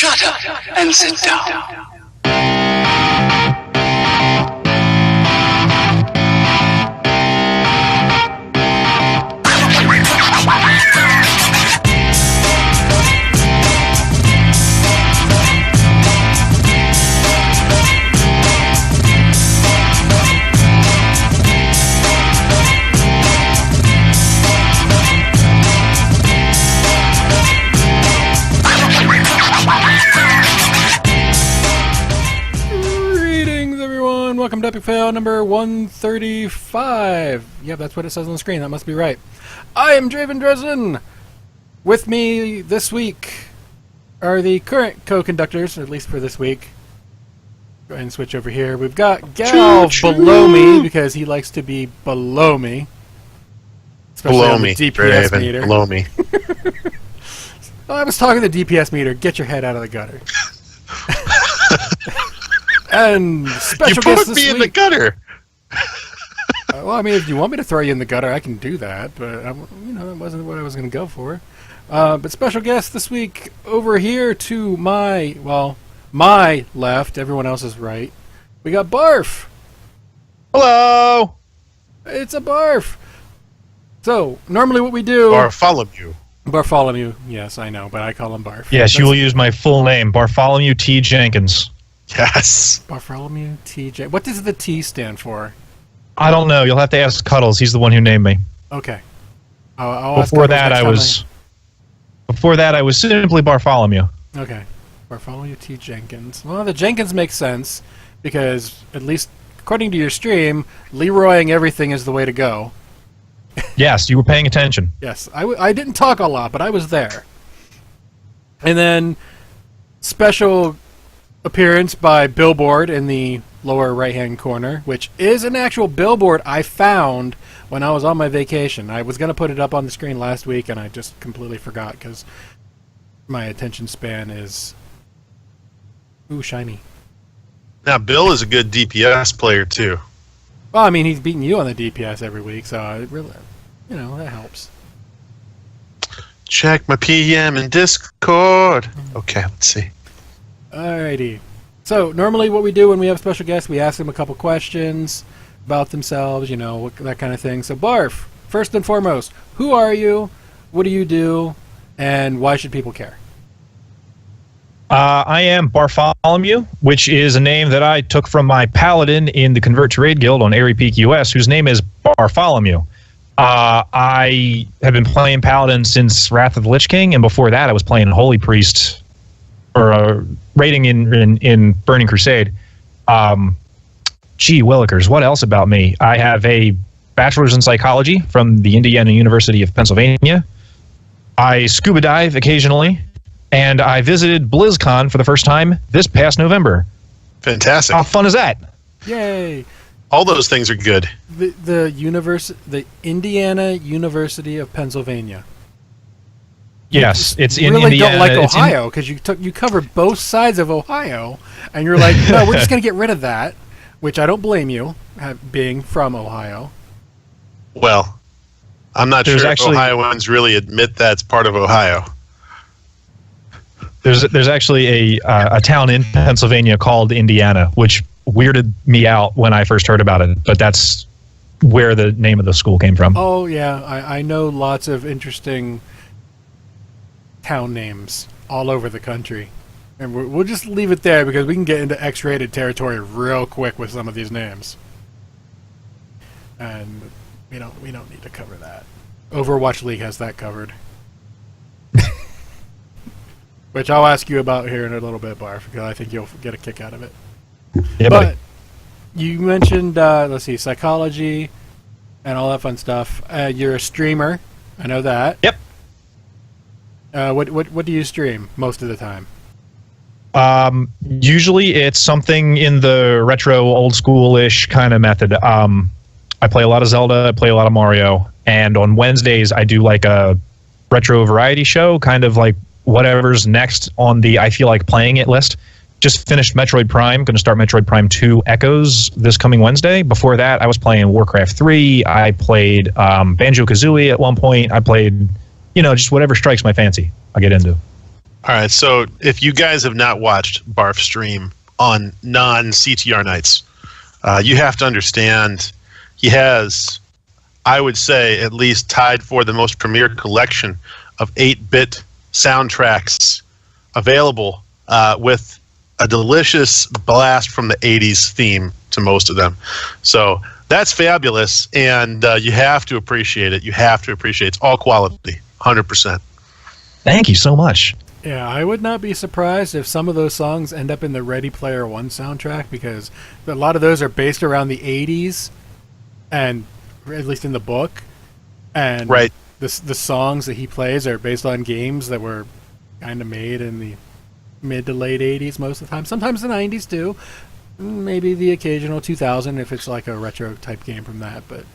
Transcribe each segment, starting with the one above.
Shut up and sit down. Welcome to Epic Fail number 135. Yep, that's what it says on the screen. That must be right. I am Draven Dresden. With me this week are the current co-conductors, at least for this week. Go ahead and switch over here. We've got Gal below me because he likes to be below me. Especially below on the me, DPS Draven, meter. below me. Well, I was talking to the DPS meter. Get your head out of the gutter. And special guest this week. You put me in the gutter. Well, I mean, if you want me to throw you in the gutter, I can do that. But that wasn't what I was going to go for. But special guest this week over here to my left. Everyone else is right. We got Barf. Hello. It's a Barf. So normally what we do. Bartholomew. Bartholomew. Yes, I know, but I call him Barf. Yes, you will use my full name, Bartholomew T. Jenkins. Yes. Bartholomew T.J. What does the T stand for? I don't know. You'll have to ask Cuddles. He's the one who named me. Okay. Before that, I was simply Bartholomew. Okay. Bartholomew T. Jenkins. Well, the Jenkins makes sense because, at least according to your stream, Leroying everything is the way to go. Yes, you were paying attention. Yes. I didn't talk a lot, but I was there. And then, special appearance by Billboard in the lower right-hand corner, which is an actual billboard I found when I was on my vacation. I was going to put it up on the screen last week, and I just completely forgot because my attention span is shiny. Now, Bill is a good DPS player, too. Well, I mean, he's beating you on the DPS every week, so it really, that helps. Check my PM in Discord. Okay, let's see. Alrighty. So, normally what we do when we have special guests, we ask them a couple questions about themselves, that kind of thing. So, Barf, first and foremost, who are you, what do you do, and why should people care? I am Bartholomew, which is a name that I took from my paladin in the Convert to Raid Guild on Airy Peak US, whose name is Bartholomew. I have been playing paladin since Wrath of the Lich King, and before that I was playing Holy Priest, or raiding in Burning Crusade. Gee willikers, what else about me? I have a bachelor's in psychology from the Indiana University of Pennsylvania. I scuba dive occasionally, and I visited BlizzCon for the first time this past November. Fantastic. How fun is that? Yay! All those things are good. The Indiana University of Pennsylvania. Yes, it's in really Indiana. Don't like Ohio because you covered both sides of Ohio, and you're like, no, we're just going to get rid of that, which I don't blame you, being from Ohio. Well, I'm not sure if Ohioans really admit that's part of Ohio. There's actually a town in Pennsylvania called Indiana, which weirded me out when I first heard about it, but that's where the name of the school came from. Oh, yeah, I know lots of interesting town names all over the country, and we'll just leave it there because we can get into X-rated territory real quick with some of these names, and we don't need to cover that. Overwatch League has that covered, which I'll ask you about here in a little bit, Barf, because I think you'll get a kick out of it. Yeah, but buddy. You mentioned psychology and all that fun stuff. You're a streamer, I know that. Yep. What do you stream most of the time? Usually it's something in the retro, old school-ish kind of method. I play a lot of Zelda, I play a lot of Mario, and on Wednesdays I do like a retro variety show, kind of like whatever's next on the I feel like playing it list. Just finished Metroid Prime, going to start Metroid Prime 2 Echoes this coming Wednesday. Before that, I was playing Warcraft 3, I played Banjo-Kazooie at one point, I played, just whatever strikes my fancy, I get into. All right, so if you guys have not watched Barf stream on non-CTR nights, you have to understand he has, I would say, at least tied for the most premier collection of 8-bit soundtracks available with a delicious blast from the 80s theme to most of them. So that's fabulous, and you have to appreciate it. You have to appreciate it. It's all quality, 100%. Thank you so much. Yeah, I would not be surprised if some of those songs end up in the Ready Player One soundtrack, because a lot of those are based around the 80s, and at least in the book. And right. the songs that he plays are based on games that were kind of made in the mid to late 80s most of the time. Sometimes the 90s too. Maybe the occasional 2000 if it's like a retro type game from that. But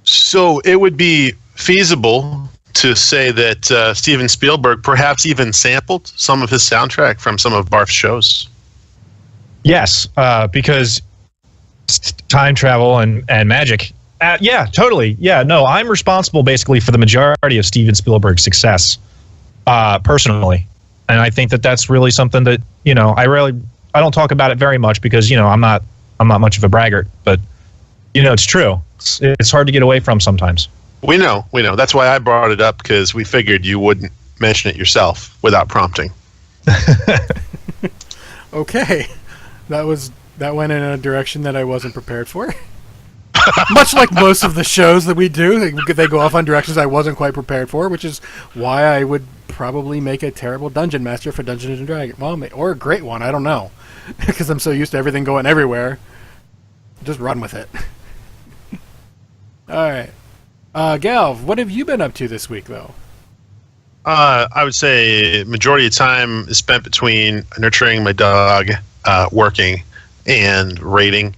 so it would be feasible to say that Steven Spielberg perhaps even sampled some of his soundtrack from some of Barf's shows. Yes, because time travel and magic. Yeah, totally. Yeah, no, I'm responsible basically for the majority of Steven Spielberg's success, personally, and I think that that's really something that I don't talk about it very much because I'm not much of a braggart, but it's true. It's hard to get away from sometimes. We know. That's why I brought it up, because we figured you wouldn't mention it yourself without prompting. Okay, that went in a direction that I wasn't prepared for. Much like most of the shows that we do, they go off on directions I wasn't quite prepared for, which is why I would probably make a terrible dungeon master for Dungeons and Dragons. Well, or a great one, I don't know, because I'm so used to everything going everywhere. Just run with it. All right. Galv, what have you been up to this week, though? I would say majority of time is spent between nurturing my dog, working, and raiding.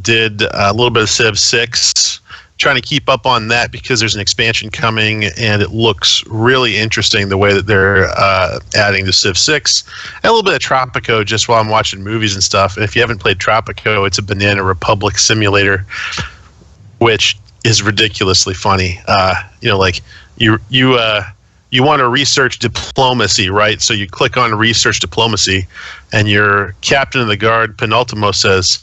Did a little bit of Civ 6, trying to keep up on that because there's an expansion coming, and it looks really interesting the way that they're adding to Civ 6. And a little bit of Tropico just while I'm watching movies and stuff. And if you haven't played Tropico, it's a Banana Republic simulator, which is ridiculously funny. Like you want to research diplomacy, right? So you click on research diplomacy, and your captain of the guard, Penultimo, says,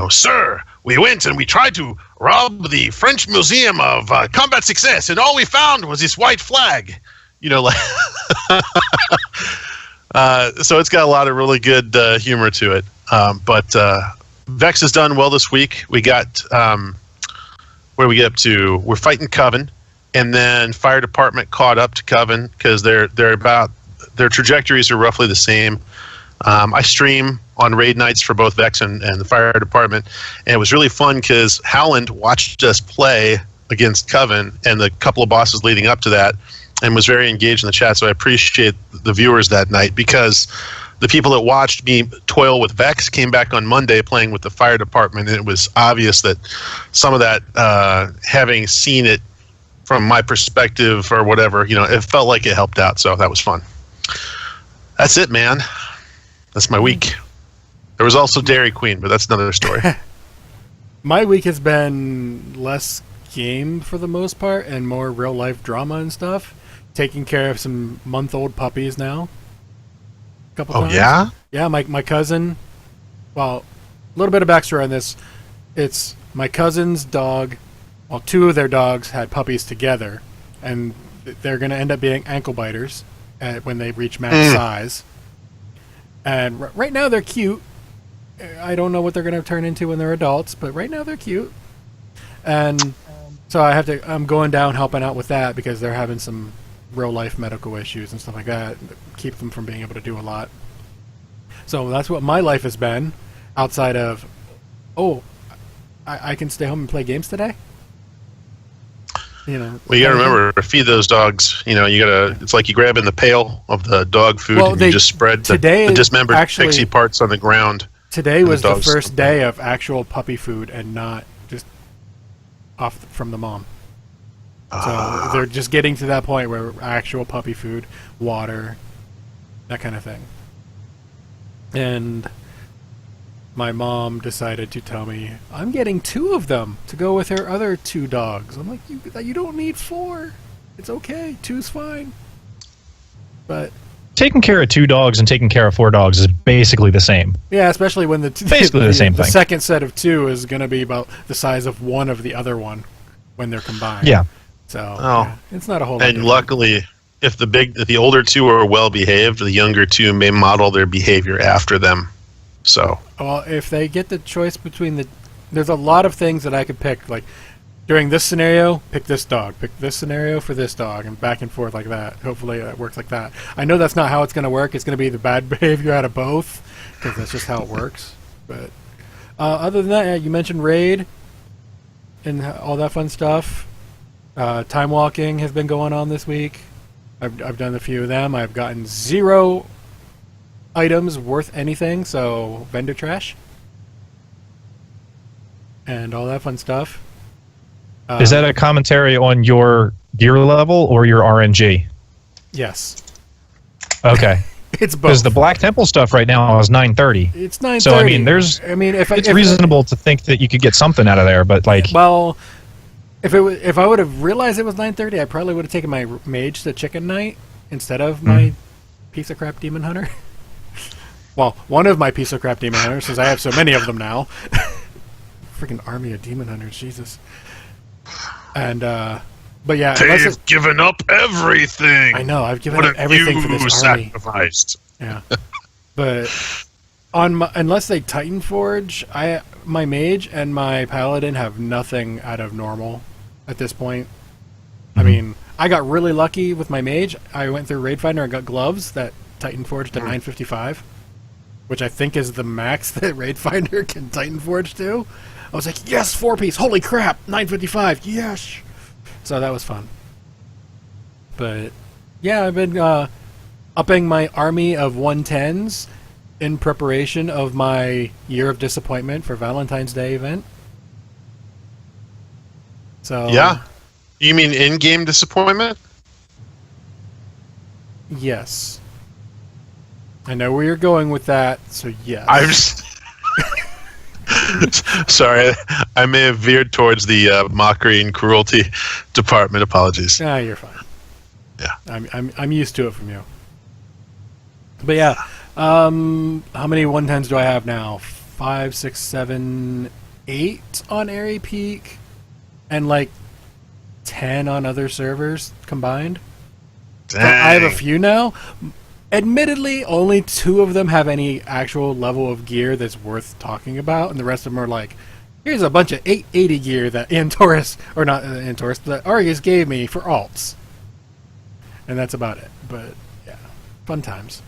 "Sir, we went and we tried to rob the French Museum of Combat Success, and all we found was this white flag." So it's got a lot of really good humor to it. But Vex has done well this week. We got... where we get up to, we're fighting Coven, and then Fire Department caught up to Coven because their trajectories are roughly the same. I stream on raid nights for both Vex and the Fire Department, and it was really fun because Howland watched us play against Coven and the couple of bosses leading up to that, and was very engaged in the chat. So I appreciate the viewers that night, because the people that watched me toil with Vex came back on Monday playing with the Fire Department, and it was obvious that some of that, having seen it from my perspective or whatever, it felt like it helped out, so that was fun. That's it, man. That's my week. There was also Dairy Queen, but that's another story. My week has been less game for the most part and more real-life drama and stuff. Taking care of some month-old puppies now. Couple times. Yeah? Yeah, my cousin... Well, a little bit of backstory on this. It's my cousin's dog... Well, two of their dogs had puppies together, and they're going to end up being ankle biters when they reach max size. And right now they're cute. I don't know what they're going to turn into when they're adults, but right now they're cute. And so I'm going down helping out with that because they're having some real-life medical issues and stuff like that that keep them from being able to do a lot. So that's what my life has been, outside of, I can stay home and play games today? Well, you gotta remember to feed those dogs. It's like you grab in the pail of the dog food and you just spread the dismembered pixie parts on the ground. Today was the first day of actual puppy food and not just off from the mom. So they're just getting to that point where actual puppy food, water, that kind of thing. And my mom decided to tell me, I'm getting 2 of them to go with her other 2 dogs. I'm like, you don't need 4. It's okay. 2's fine. But taking care of 2 dogs and taking care of 4 dogs is basically the same. yeah, especially when the same the thing. second set of 2 is going to be about the size of one of the other one when they're combined. Yeah. So Oh. yeah, it's not a whole lot. And different. luckily, if the older 2 are well behaved, the younger 2 may model their behavior after them. So Well, if they get the choice between there's a lot of things that I could pick. Like during this scenario, pick this dog. Pick this scenario for this dog, and back and forth like that. Hopefully, it works like that. I know that's not how it's going to work. It's going to be the bad behavior out of both, because that's just how it works. But other than that, yeah, you mentioned raid and all that fun stuff. Time walking has been going on this week. I've done a few of them. I've gotten 0 items worth anything, so vendor trash and all that fun stuff. Is that a commentary on your gear level or your RNG? Yes. Okay. It's both. Because the Black Temple stuff right now is 930. It's 930. So I mean, it's reasonable to think that you could get something out of there, but like, well, if I would have realized it was 930, I probably would have taken my mage to Chicken Knight instead of my piece of crap Demon Hunter. Well, one of my piece of crap Demon Hunters, since I have so many of them now. Freaking army of Demon Hunters, Jesus. And but yeah, they've given up everything. I know, I've given up everything for this army. Sacrificed. Yeah, but unless they Titan Forge, my mage and my paladin have nothing out of normal at this point. I mean, I got really lucky with my mage. I went through Raid Finder and got gloves that Titan Forged to 955, which I think is the max that Raid Finder can Titan Forge to. I was like, yes, 4-piece. Holy crap, 955. Yes. So that was fun. But yeah, I've been upping my army of 110s in preparation of my Year of Disappointment for Valentine's Day event. So Yeah. You mean in-game disappointment? Yes. I know where you're going with that, so yes. I'm just sorry. I may have veered towards the mockery and cruelty department. Apologies. Ah, you're fine. Yeah. I'm used to it from you. But yeah, how many 110s do I have now? 5, 6, 7, 8 on Airy Peak, and like 10 on other servers combined. So I have a few now. Admittedly, only 2 of them have any actual level of gear that's worth talking about, and the rest of them are like, here's a bunch of 880 gear that Antorus, or not Antorus, but Argus gave me for alts. And that's about it. But, yeah, fun times.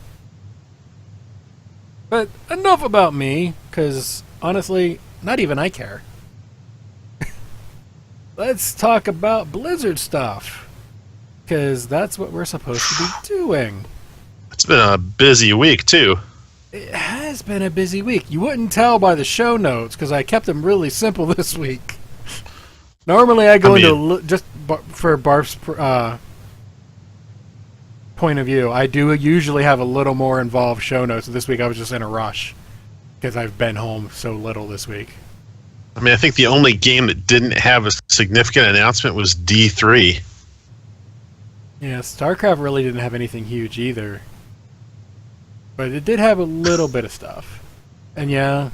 But enough about me, because honestly, not even I care. Let's talk about Blizzard stuff, because that's what we're supposed to be doing. It's been a busy week, too. It has been a busy week. You wouldn't tell by the show notes, because I kept them really simple this week. Normally I go into, just for Barf's point of view, I do usually have a little more involved show notes. This week I was just in a rush, because I've been home so little this week. I mean, I think the only game that didn't have a significant announcement was D3. Yeah, StarCraft really didn't have anything huge either. But it did have a little bit of stuff. And yeah,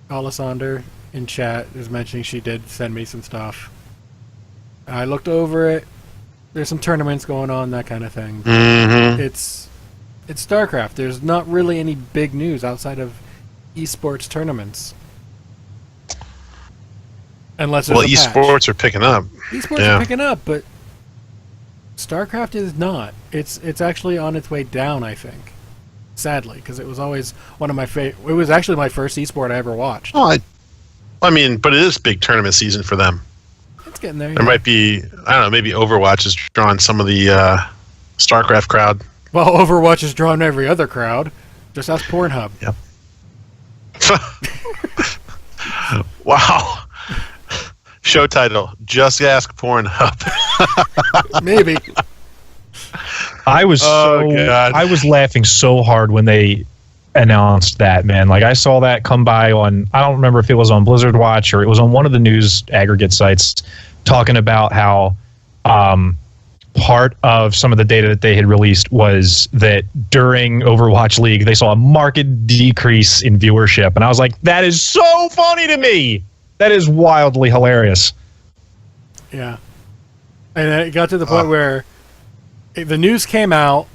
Alessander in chat is mentioning she did send me some stuff. I looked over it. There's some tournaments going on, that kind of thing. Mm-hmm. It's StarCraft. There's not really any big news outside of esports tournaments. Unless there's a patch. Esports are picking up. Esports are picking up, but StarCraft is not. It's actually on its way down, I think. Sadly, because it was always one of my favorite. It was actually my first esport I ever watched. Oh, I mean, but it is big tournament season for them. It's getting there. There might be, I don't know, maybe Overwatch is drawing some of the StarCraft crowd. Well, Overwatch has drawn every other crowd. Just ask Pornhub. Yep. Wow. Show title: Just Ask Pornhub. Maybe. I was laughing so hard when they announced that, man. Like, I saw that come by on, I don't remember if it was on Blizzardwatch or it was on one of the news aggregate sites, talking about how part of some of the data that they had released was that during Overwatch League, they saw a marked decrease in viewership. And I was like, that is so funny to me. That is wildly hilarious. Yeah. And it got to the point where the news came out,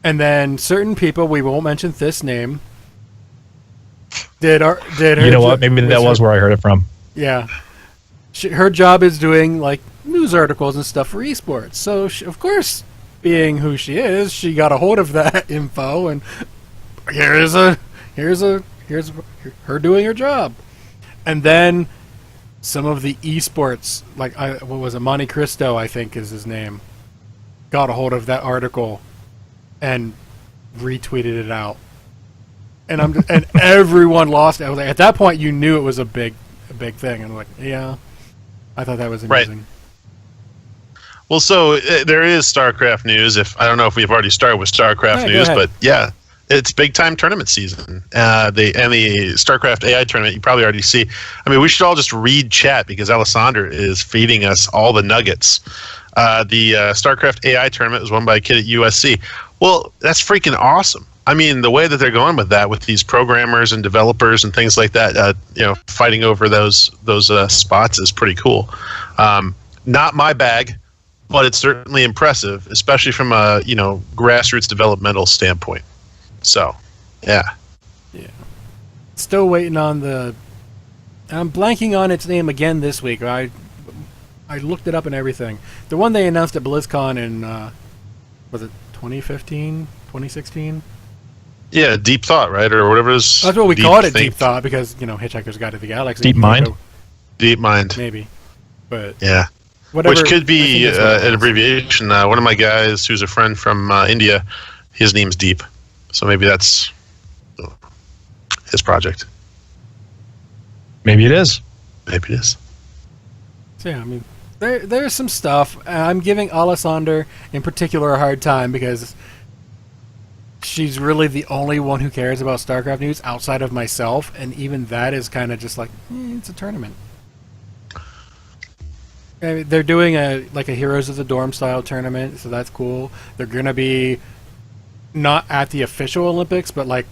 and then certain people, we won't mention this name, did her... You know what? Maybe that was where I heard it from. Yeah. Her job is doing, like, news articles and stuff for esports. So, of course, being who she is, she got a hold of that info, and here's her doing her job. And then some of the esports, like, what was it, Monte Cristo, I think is his name, got a hold of that article and retweeted it out. And and everyone lost it. I was like, at that point, you knew it was a big thing. And I'm like, yeah, I thought that was amazing. Right. Well, so there is StarCraft news. I don't know if we've already started with StarCraft news, but yeah, it's big time tournament season. The StarCraft AI tournament, you probably already see. I mean, we should all just read chat because Alessandra is feeding us all the nuggets. The StarCraft AI tournament was won by a kid at USC. Well, that's freaking awesome. I mean, the way that they're going with that, with these programmers and developers and things like that, fighting over those spots is pretty cool. Not my bag, but it's certainly impressive, especially from a grassroots developmental standpoint. So, yeah. Still waiting on the. I'm blanking on its name again this week. I looked it up and everything. The one they announced at BlizzCon in was it 2015, 2016? Yeah, Deep Thought, right, or whatever it is. That's what we called it, Deep Thought, because Hitchhiker's Guide to the Galaxy. Deep Mind. Deep Mind, maybe, but yeah. Whatever, which could be an abbreviation. One of my guys, who's a friend from India, his name's Deep, so maybe that's his project. Maybe it is. Maybe it is. So yeah, I mean, there's some stuff. I'm giving Alessandra in particular a hard time because she's really the only one who cares about StarCraft news outside of myself, and even that is kind of just like, it's a tournament. I mean, they're doing a Heroes of the Dorm style tournament, so that's cool. They're gonna be not at the official Olympics, but like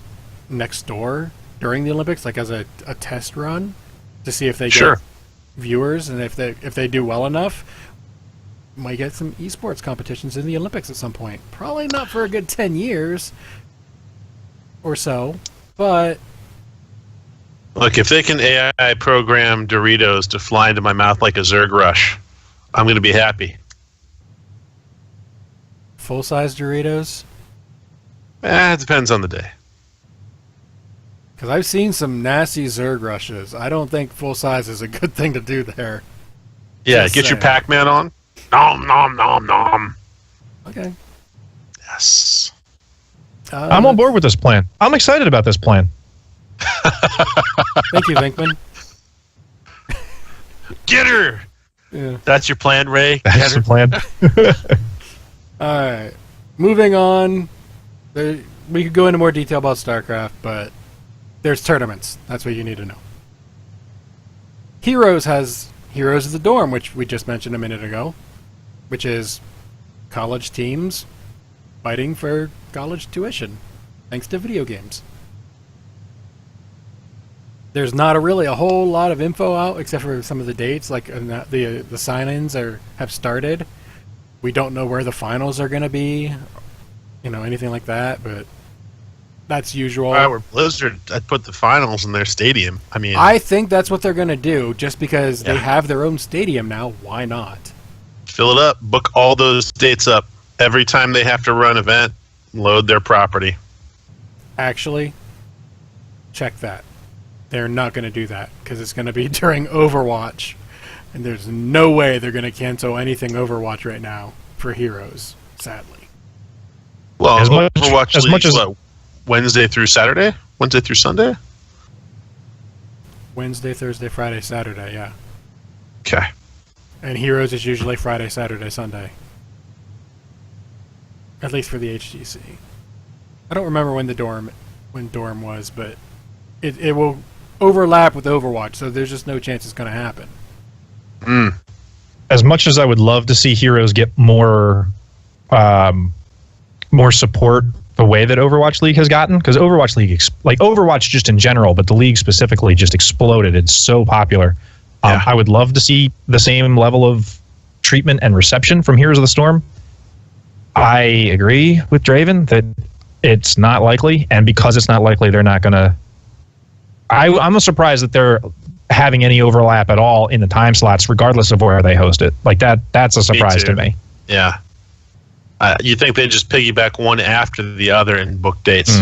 next door during the Olympics, like as a test run to see if they get viewers, and if they do well enough, might get some esports competitions in the Olympics at some point. Probably not for a good 10 years or so, but look, if they can AI program Doritos to fly into my mouth like a Zerg rush, I'm going to be happy. Full-size Doritos? It depends on the day. Because I've seen some nasty Zerg rushes. I don't think full-size is a good thing to do there. Yeah, get your Pac-Man on. Nom, nom, nom, nom. Okay. Yes. I'm on board with this plan. I'm excited about this plan. Thank you, Vinkman. Get her! Yeah. That's your plan, Ray? That's the plan. All right. Moving on. We could go into more detail about StarCraft, but there's tournaments. That's what you need to know. Heroes has Heroes of the Dorm, which we just mentioned a minute ago, which is college teams fighting for college tuition, thanks to video games. There's not really a whole lot of info out, except for some of the dates, like the sign-ins have started. We don't know where the finals are going to be, anything like that, but that's usual. If I were Blizzard, I'd put the finals in their stadium. I think that's what they're going to do, just because they have their own stadium now. Why not? Fill it up. Book all those dates up. Every time they have to run an event, load their property. Actually, check that. They're not going to do that, because it's going to be during Overwatch, and there's no way they're going to cancel anything Overwatch right now for Heroes, sadly. Well, Overwatch League is what, Wednesday through Saturday? Wednesday through Sunday? Wednesday, Thursday, Friday, Saturday, yeah. Okay. And Heroes is usually Friday, Saturday, Sunday. At least for the HGC. I don't remember when Dorm was, but it will overlap with Overwatch, so there's just no chance it's going to happen. as much as I would love to see heroes get more support the way that Overwatch League has gotten, because Overwatch League, Overwatch just in general, but the league specifically just exploded. It's so popular. I would love to see the same level of treatment and reception from Heroes of the Storm. I agree with Draven that it's not likely, and because it's not likely, they're not going to... I'm surprised that they're having any overlap at all in the time slots, regardless of where they host it. Like that's a surprise to me. Yeah. You think they just piggyback one after the other and book dates?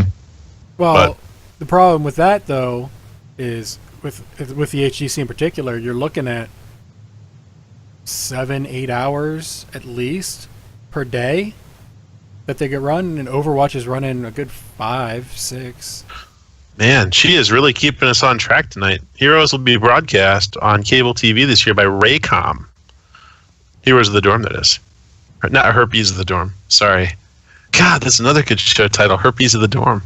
Well, the problem with that, though, is with the HGC in particular, you're looking at 7-8 hours at least per day that they get run, and Overwatch is running a good 5-6. Man, she is really keeping us on track tonight. Heroes will be broadcast on cable TV this year by Raycom. Heroes of the Dorm, that is. Not Herpes of the Dorm. Sorry. God, that's another good show title. Herpes of the Dorm.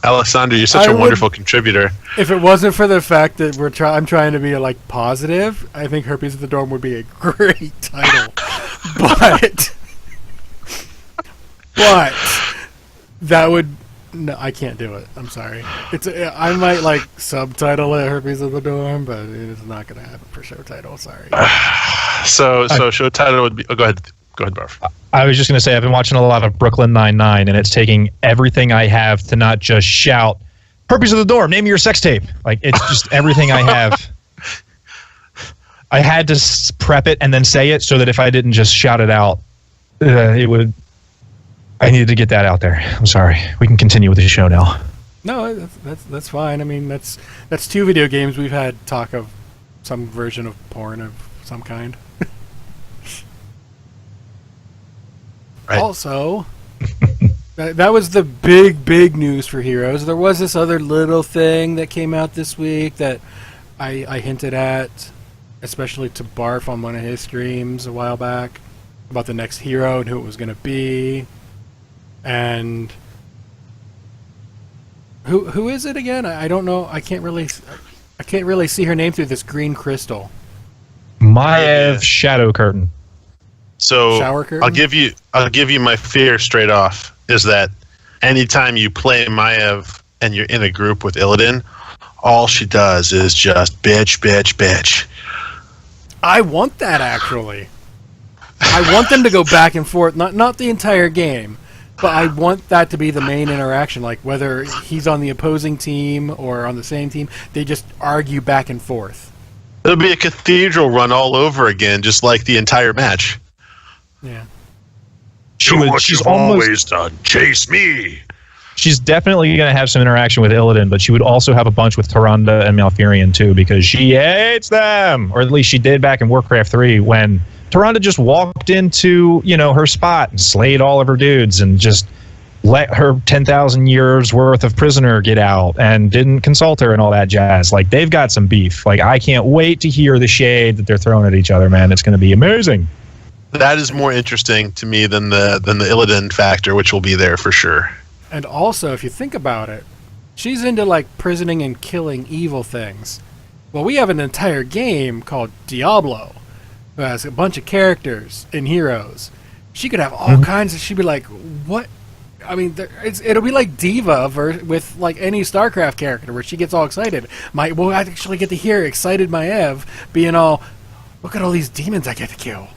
Alexander, you're such a wonderful contributor. If it wasn't for the fact that I'm trying to be positive, I think Herpes of the Dorm would be a great title. but that would... No, I can't do it. I'm sorry. I might subtitle it Herpes of the Dorm, but it is not going to happen for show title. Sorry. So show title would be... Oh, go ahead, Barf. I was just going to say I've been watching a lot of Brooklyn Nine-Nine, and it's taking everything I have to not just shout, Herpes of the Dorm, name me your sex tape. It's just everything I have. I had to prep it and then say it so that if I didn't just shout it out, it would... I needed to get that out there. I'm sorry. We can continue with the show now. No, that's fine. I mean, that's 2 video games we've had talk of some version of porn of some kind. Right. Also, that was the big news for Heroes. There was this other little thing that came out this week that I hinted at, especially to Barf on one of his streams a while back, about the next hero and who it was going to be. And who is it again? I don't know. I can't really see her name through this green crystal. Maiev Shadow Curtain. So Shower curtain? I'll give you my fear straight off is that anytime you play Maiev and you're in a group with Illidan, all she does is just bitch. I want that actually. I want them to go back and forth, not the entire game. But I want that to be the main interaction, whether he's on the opposing team or on the same team, they just argue back and forth. It'll be a cathedral run all over again, just like the entire match. Yeah. She's always done. Chase me. She's definitely going to have some interaction with Illidan, but she would also have a bunch with Tyrande and Malfurion too, because she hates them, or at least she did back in Warcraft 3 when Tyrande just walked into, her spot and slayed all of her dudes and just let her 10,000 years worth of prisoner get out and didn't consult her and all that jazz. They've got some beef. I can't wait to hear the shade that they're throwing at each other, man. It's going to be amazing. That is more interesting to me than the Illidan factor, which will be there for sure. And also, if you think about it, she's into prisoning and killing evil things. Well, we have an entire game called Diablo. Who has a bunch of characters in Heroes. She could have all kinds of... She'd be like, what? I mean, it'll be like Diva with any StarCraft character where she gets all excited. We'll actually get to hear excited Maiev being all, look at all these demons I get to kill.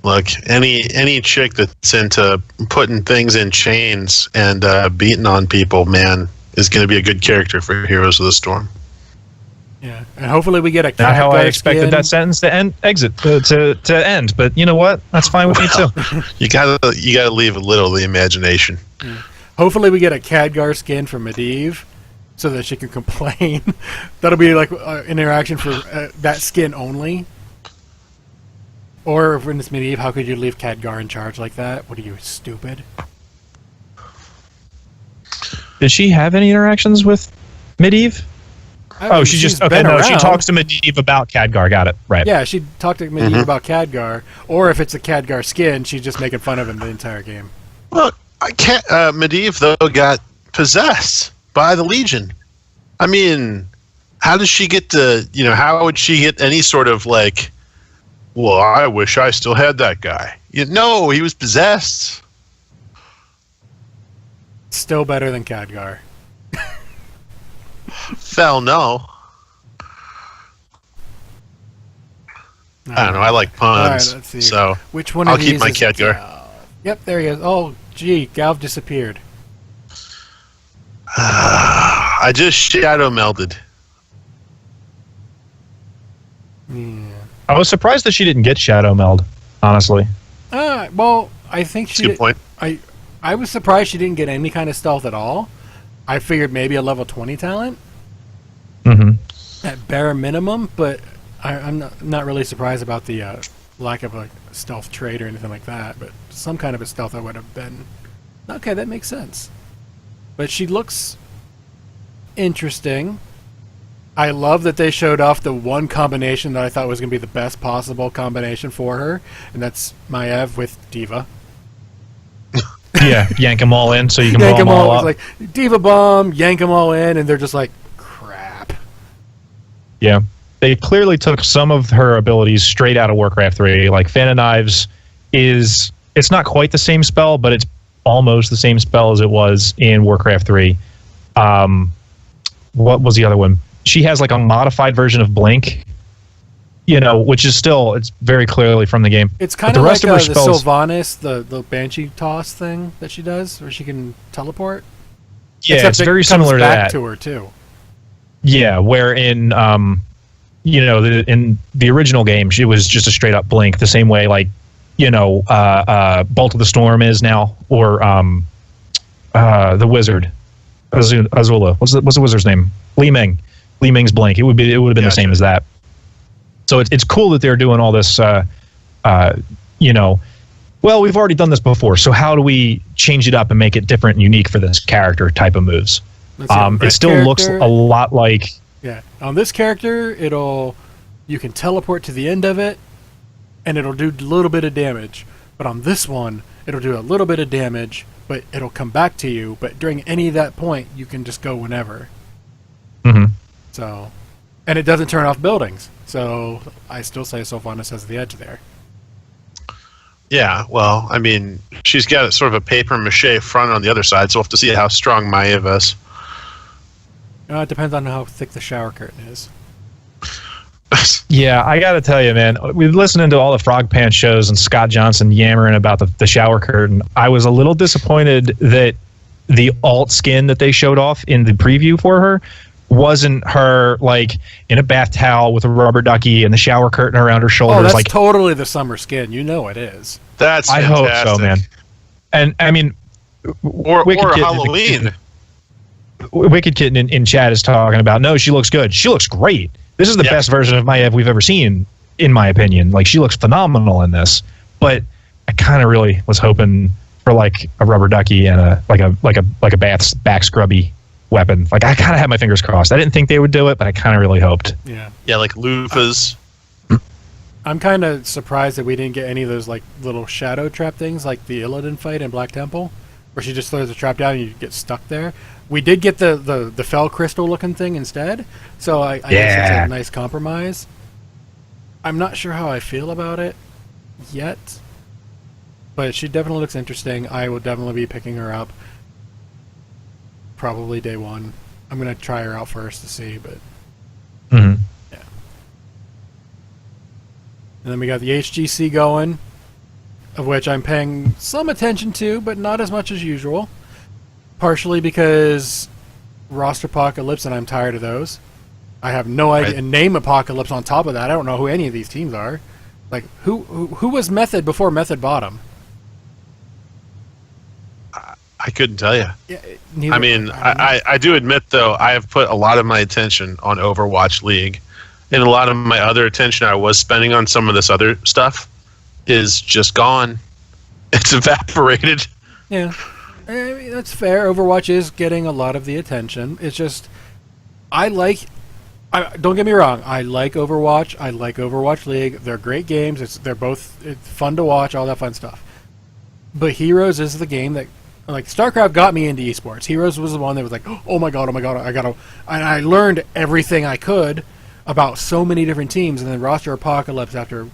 Look, any chick that's into putting things in chains and beating on people, man, is going to be a good character for Heroes of the Storm. Yeah, and hopefully we get a not how I expected that sentence to end. To end, but you know what? That's fine with me too. You gotta leave a little of the imagination. Yeah. Hopefully we get a Khadgar skin from Maiev, so that she can complain. That'll be interaction for that skin only. Or if in this Maiev, how could you leave Khadgar in charge like that? What are you, stupid? Did she have any interactions with Maiev? She just... Okay, no, she talks to Maiev about Khadgar. Got it. Right. Yeah, she talked to Maiev about Khadgar. Or if it's a Khadgar skin, she's just making fun of him the entire game. Well, Maiev, though, got possessed by the Legion. I mean, how does she get to, how would she get any sort of like, well, I wish I still had that guy. No, he was possessed. Still better than Khadgar. Fell no. I don't know. I like puns. All right, let's see. So which one I'll of keep these my is Khadgar. Galv? Yep, there he is. Oh, gee, Galv disappeared. I just shadow melded. Yeah. I was surprised that she didn't get Shadow Meld, honestly. Well, I think she. Good point. I was surprised she didn't get any kind of stealth at all. I figured maybe a level 20 talent at bare minimum, but I'm not really surprised about the lack of a stealth trait or anything like that. But some kind of a stealth I would have been. Okay, that makes sense. But she looks interesting. I love that they showed off the one combination that I thought was going to be the best possible combination for her, and that's Maiev with Diva. Yeah, yank them all in so you can Yank blow them them all all. up. It's like Diva bomb, yank them all in, and they're just like crap. Yeah, they clearly took some of her abilities straight out of Warcraft 3. Like Fan of Knives it's not quite the same spell, but it's almost the same spell as it was in Warcraft 3. What was the other one? She has like a modified version of Blink, which is still, it's very clearly from the game. It's kind of like the Sylvanas, the Banshee toss thing that she does, where she can teleport. Yeah, Except it's it very comes similar to back that. to her too. Yeah, where in in the original game she was just a straight up Blink, the same way like Bolt of the Storm is now, or the Wizard Azula. What's the wizard's name? Li Ming. Li Ming's Blink. It would have been the same as that. So it's cool that they're doing all this. Well, we've already done this before, so how do we change it up and make it different and unique for this character type of moves? It still looks a lot like. Yeah, on this character, you can teleport to the end of it, and it'll do a little bit of damage. But on this one, it'll do a little bit of damage, but it'll come back to you. But during any of that point, you can just go whenever. Mm-hmm. So, and it doesn't turn off buildings. So I still say Sylvanas has the edge there. Yeah, well, I mean, she's got sort of a paper mache front on the other side, so we'll have to see how strong Maiev is. It depends on how thick the shower curtain is. Yeah, I gotta tell you, man, we've listening to all the Frog Pants shows and Scott Johnson yammering about the shower curtain. I was a little disappointed that the alt skin that they showed off in the preview for her wasn't her like in a bath towel with a rubber ducky and the shower curtain around her shoulders. Oh, that's like totally the summer skin. You know it is. That's I fantastic. hope so, man. And I mean, or Halloween. Wicked Kitten in chat is talking about, no, she looks good. She looks great. This is the best version of Maiev we've ever seen, in my opinion. Like, she looks phenomenal in this. But I kind of really was hoping for like a rubber ducky and a back scrubby weapon. Like, I kind of had my fingers crossed. I didn't think they would do it, but I kind of really hoped. Yeah, like loofahs. I'm kind of surprised that we didn't get any of those like little shadow trap things, like the Illidan fight in Black Temple, where she just throws a trap down and you get stuck there. We did get the fell crystal looking thing instead, so I guess it's a nice compromise. I'm not sure how I feel about it yet, but she definitely looks interesting. I will definitely be picking her up probably day one. I'm going to try her out first to see, but yeah. And then we got the HGC going, of which I'm paying some attention to, but not as much as usual. Partially because roster apocalypse, and I'm tired of those. I have no idea. And name apocalypse on top of that. I don't know who any of these teams are. Like, who was Method before Method bottom? I couldn't tell you. Yeah, I mean, I do admit, though, I have put a lot of my attention on Overwatch League. And a lot of my other attention I was spending on some of this other stuff is just gone. It's evaporated. Yeah. I mean, that's fair. Overwatch is getting a lot of the attention. It's just, don't get me wrong, I like Overwatch. I like Overwatch League. They're great games. They're both fun to watch, all that fun stuff. But Heroes is the game that like StarCraft got me into esports. Heroes was the one that was like, oh my god, I gotta. And I learned everything I could about so many different teams, and then roster apocalypse after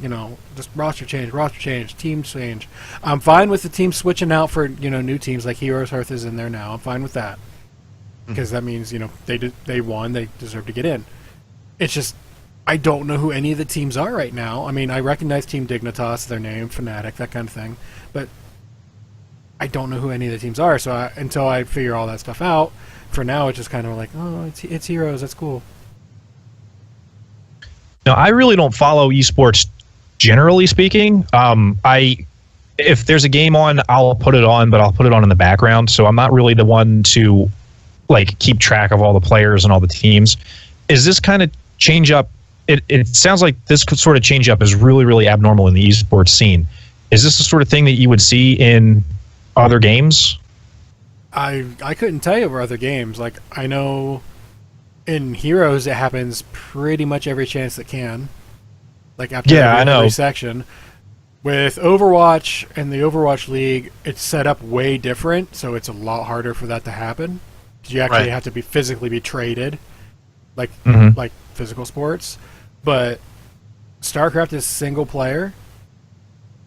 just roster change, team change. I'm fine with the team switching out for new teams like Heroes. Hearth is in there now. I'm fine with that because that means they won, they deserve to get in. It's just I don't know who any of the teams are right now. I mean, I recognize Team Dignitas, their name, Fnatic, that kind of thing, but I don't know who any of the teams are, so until I figure all that stuff out, for now it's just kind of like, oh, it's Heroes, that's cool. No, I really don't follow esports, generally speaking. If there's a game on, I'll put it on, but I'll put it on in the background, so I'm not really the one to keep track of all the players and all the teams. Is this kind of change up? It sounds like this sort of change up is really, really abnormal in the esports scene. Is this the sort of thing that you would see in other games? I couldn't tell you for other games. Like, I know in Heroes it happens pretty much every chance it can. Like after every section. With Overwatch and the Overwatch League, it's set up way different, so it's a lot harder for that to happen. You actually have to physically be traded, like physical sports. But StarCraft is single player.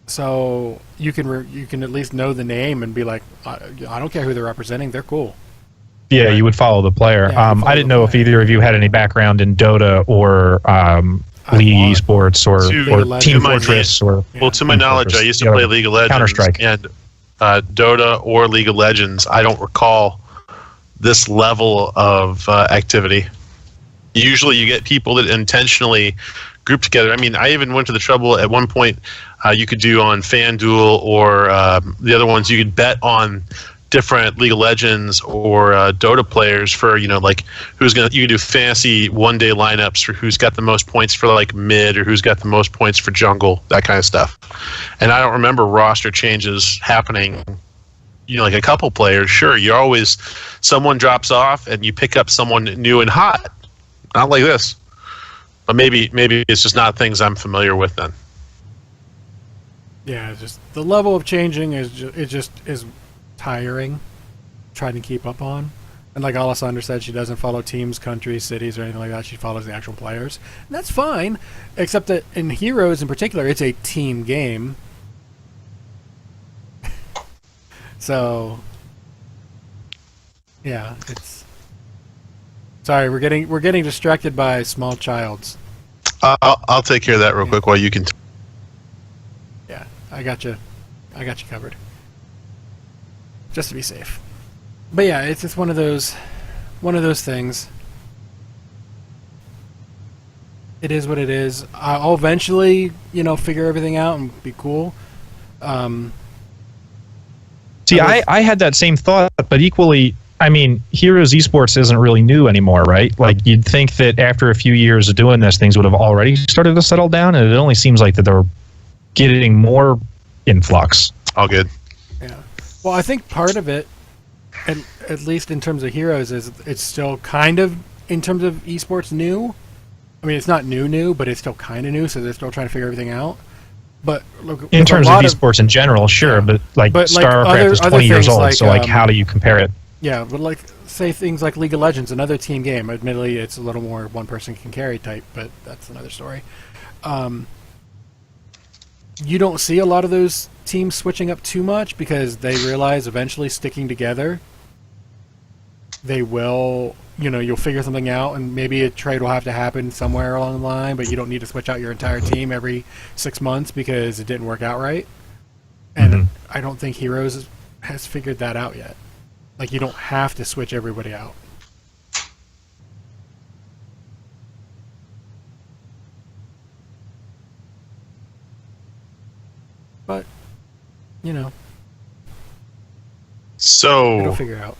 So you can at least know the name and be like, I don't care who they're representing, they're cool. Yeah, you would follow the player. I didn't know if either of you had any background in Dota or League Esports or Team Fortress. Well, to my knowledge, I used to play League of Legends. Counter-Strike. And Dota or League of Legends, I don't recall this level of activity. Usually you get people that intentionally group together. I mean, I even went to the trouble at one point. You could do on FanDuel or the other ones. You could bet on different League of Legends or Dota players for who's gonna. You could do fantasy one-day lineups for who's got the most points for mid or who's got the most points for jungle, that kind of stuff. And I don't remember roster changes happening. A couple players, sure. You're always someone drops off and you pick up someone new and hot. Not like this. But maybe it's just not things I'm familiar with then. Yeah, just the level of changing is tiring, trying to keep up on. And like Alessandra said, she doesn't follow teams, countries, cities, or anything like that. She follows the actual players. And that's fine, except that in Heroes in particular, it's a team game. So, yeah, it's... Sorry, we're getting distracted by small childs. I'll take care of that real quick while you can... Yeah, I got you covered. Just to be safe. But yeah, it's just one of those things. It is what it is. I'll eventually, figure everything out and be cool. See, I had that same thought, but equally, I mean, Heroes Esports isn't really new anymore, right? Like, you'd think that after a few years of doing this, things would have already started to settle down, and it only seems like that they're getting more influx. All good. Yeah. Well, I think part of it, and at least in terms of Heroes, is it's still kind of, in terms of esports, new. I mean, it's not new, but it's still kind of new, so they're still trying to figure everything out. But look, in terms of esports in general, sure, but StarCraft is 20 years old, so how do you compare it? Yeah, but say things like League of Legends, another team game. Admittedly, it's a little more one person can carry type, but that's another story. You don't see a lot of those teams switching up too much because they realize eventually sticking together, they will, you'll figure something out, and maybe a trade will have to happen somewhere along the line, but you don't need to switch out your entire team every 6 months because it didn't work out right. And I don't think Heroes has figured that out yet. Like, you don't have to switch everybody out. But, So, it'll figure out.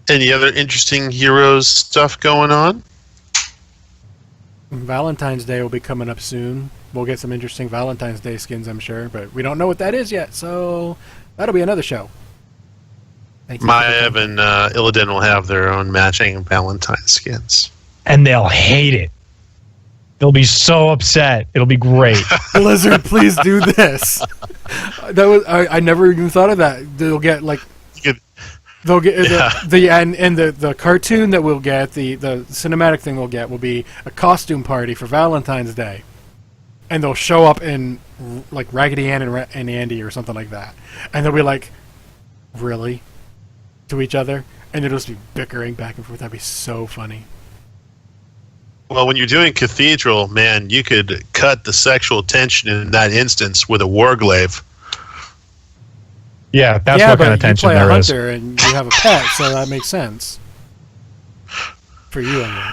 Any other interesting Heroes stuff going on? Valentine's Day will be coming up soon. We'll get some interesting Valentine's Day skins, I'm sure, but we don't know what that is yet, so that'll be another show. Maiev and Illidan will have their own matching Valentine skins. And they'll hate it. They'll be so upset. It'll be great. Blizzard, please do this. I never even thought of that. They'll get like they'll get the cartoon that we'll get, the cinematic thing we'll get will be a costume party for Valentine's Day, and they'll show up in like Raggedy Ann and Andy or something like that, and they'll be like, really, to each other, and they'll just be bickering back and forth. That'd be so funny. Well, when you're doing Cathedral, man, you could cut the sexual tension in that instance with a warglaive. Yeah, that's what kind of tension there is. You play a hunter and you have a pet, so that makes sense. For you, I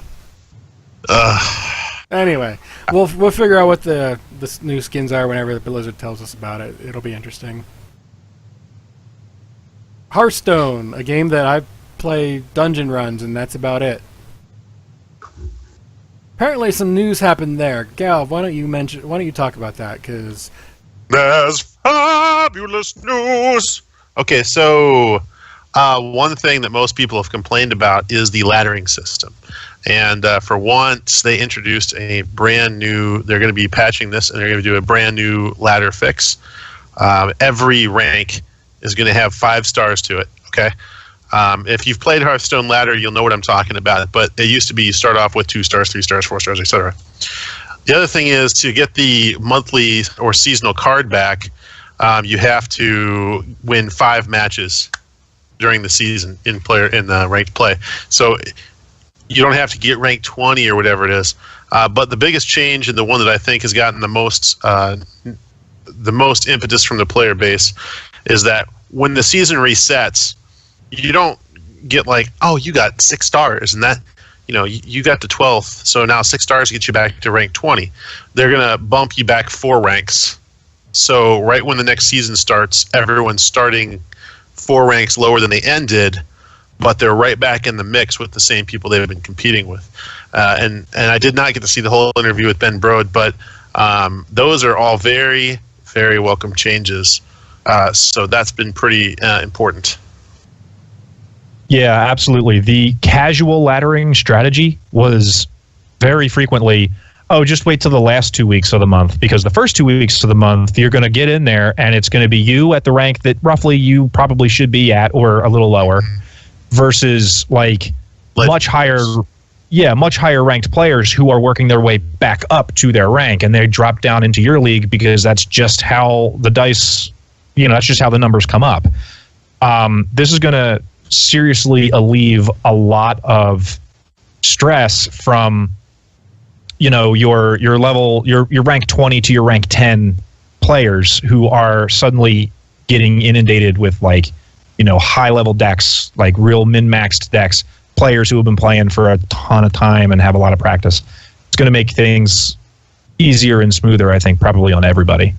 mean. Anyway, we'll figure out what the new skins are whenever the Blizzard tells us about it. It'll be interesting. Hearthstone, a game that I play dungeon runs, and that's about it. Apparently, some news happened there. Gal, why don't you talk about that? Because there's fabulous news. Okay, so one thing that most people have complained about is the laddering system, and for once, they introduced a brand new. They're going to be patching this, and they're going to do a brand new ladder fix. Every rank is going to have 5 stars to it. Okay. If you've played Hearthstone Ladder, you'll know what I'm talking about. But it used to be you start off with 2 stars, 3 stars, 4 stars, etc. The other thing is to get the monthly or seasonal card back, you have to win 5 matches during the season in ranked play. So you don't have to get ranked 20 or whatever it is. But the biggest change, and the one that I think has gotten the most impetus from the player base, is that when the season resets, you don't get like, oh, you got 6 stars, and that, you got to 12th, so now 6 stars get you back to rank 20. They're going to bump you back 4 ranks. So right when the next season starts, everyone's starting 4 ranks lower than they ended, but they're right back in the mix with the same people they've been competing with. And I did not get to see the whole interview with Ben Brode, but those are all very, very welcome changes. So that's been pretty important. Yeah, absolutely. The casual laddering strategy was very frequently, just wait till the last 2 weeks of the month, because the first 2 weeks of the month, you're going to get in there, and it's going to be you at the rank that roughly you probably should be at or a little lower, versus like much higher ranked players who are working their way back up to their rank, and they drop down into your league because that's just how the dice, that's just how the numbers come up. This is going to seriously alleviate a lot of stress from your level, your rank 20 to your rank 10 players who are suddenly getting inundated with high level decks, like real min-maxed decks, players who have been playing for a ton of time and have a lot of practice. It's going to make things easier and smoother, I think, probably on everybody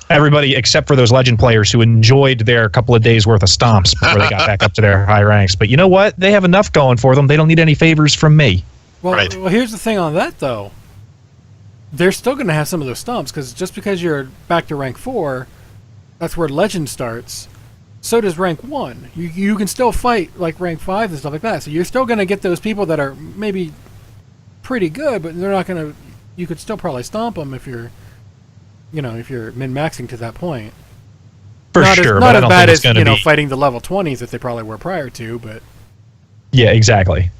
except for those legend players who enjoyed their couple of days worth of stomps before they got back up to their high ranks. But you know what? They have enough going for them. They don't need any favors from me. Well, right. Well, here's the thing on that, though. They're still going to have some of those stomps, because just because you're back to rank 4, that's where legend starts. So does rank 1. You can still fight like rank 5 and stuff like that. So you're still going to get those people that are maybe pretty good, but they're not going to. You could still probably stomp them if you're min-maxing to that point. Not as bad as fighting the level 20s that they probably were prior to, but yeah, exactly.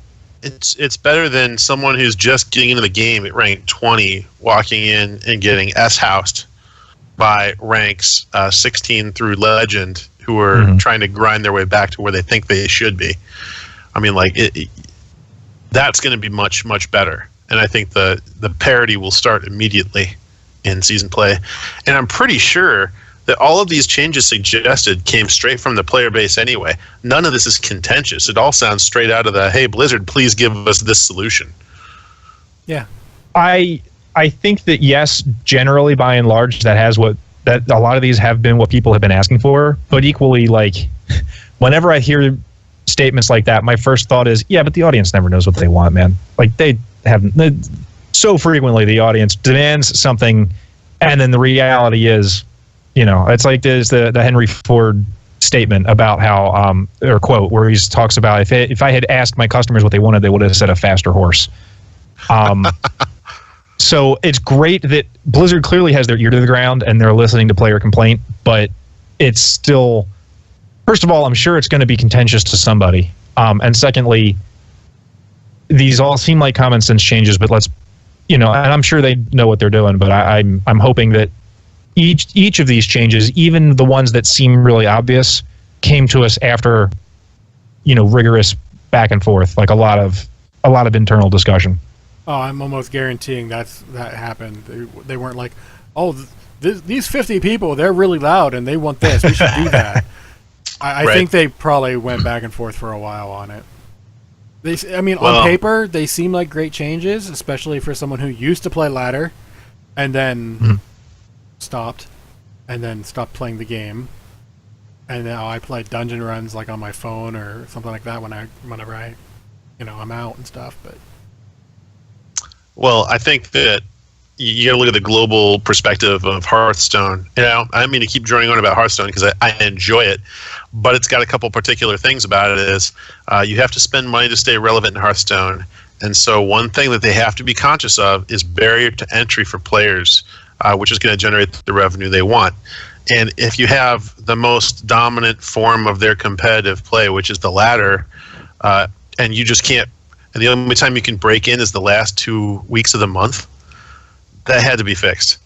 It's better than someone who's just getting into the game at rank 20, walking in and getting S-housed by ranks 16 through legend, who are trying to grind their way back to where they think they should be. I mean, that's going to be much, much better. And I think the parity will start immediately in season play. And I'm pretty sure that all of these changes suggested came straight from the player base anyway. None of this is contentious. It all sounds straight out of the, hey, Blizzard, please give us this solution. Yeah. I think that, yes, generally, by and large, that a lot of these have been what people have been asking for. But equally, whenever I hear statements like that, my first thought is, yeah, but the audience never knows what they want, man. So frequently the audience demands something, and then the reality is, it's like there's the Henry Ford statement about how, or quote, where he talks about if I had asked my customers what they wanted, they would have said a faster horse. So it's great that Blizzard clearly has their ear to the ground and they're listening to player complaint, but it's still. First of all, I'm sure it's going to be contentious to somebody, and secondly, these all seem like common sense changes. But and I'm sure they know what they're doing. But I'm hoping that each of these changes, even the ones that seem really obvious, came to us after rigorous back and forth, like a lot of internal discussion. Oh, I'm almost guaranteeing that happened. They weren't like, oh, these 50 people, they're really loud and they want this. We should do that. I Right. think they probably went back and forth for a while on it. On paper, they seem like great changes, especially for someone who used to play ladder and then stopped playing the game. And now I play dungeon runs like on my phone or something like that whenever I'm out and stuff. But Well, I think that you got to look at the global perspective of Hearthstone. I mean to keep droning on about Hearthstone because I enjoy it, but it's got a couple particular things about it. Is you have to spend money to stay relevant in Hearthstone, and so one thing that they have to be conscious of is barrier to entry for players, which is going to generate the revenue they want. And if you have the most dominant form of their competitive play, which is the ladder, and you just can't, and the only time you can break in is the last 2 weeks of the month, that had to be fixed.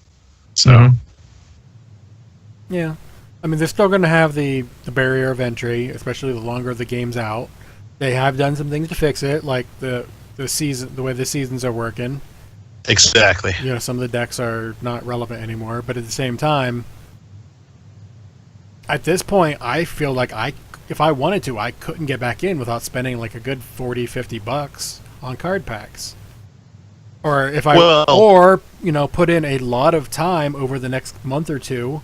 So, yeah, I mean they're still going to have the barrier of entry, especially the longer the game's out. They have done some things to fix it, like the way the seasons are working. exactly. Some of the decks are not relevant anymore, but at the same time, at this point, I feel like if I wanted to, I couldn't get back in without spending like a good $40-50 on card packs. Or if put in a lot of time over the next month or two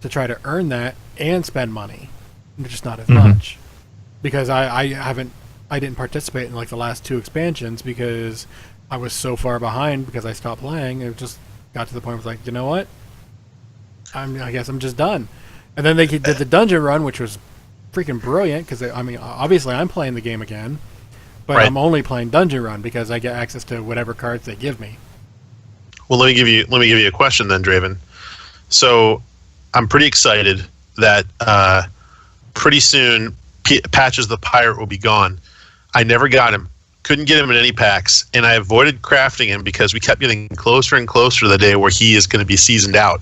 to try to earn that and spend money, just not as much, because I didn't participate in like the last 2 expansions because I was so far behind because I stopped playing. It just got to the point where I was like, you know what, I guess I'm just done. And then they did the dungeon run, which was freaking brilliant because obviously I'm playing the game again. But Right. I'm only playing Dungeon Run because I get access to whatever cards they give me. Well, let me give you a question then, Draven. So, I'm pretty excited that pretty soon Patches the Pirate will be gone. I never got him. Couldn't get him in any packs, and I avoided crafting him because we kept getting closer and closer to the day where he is going to be seasoned out,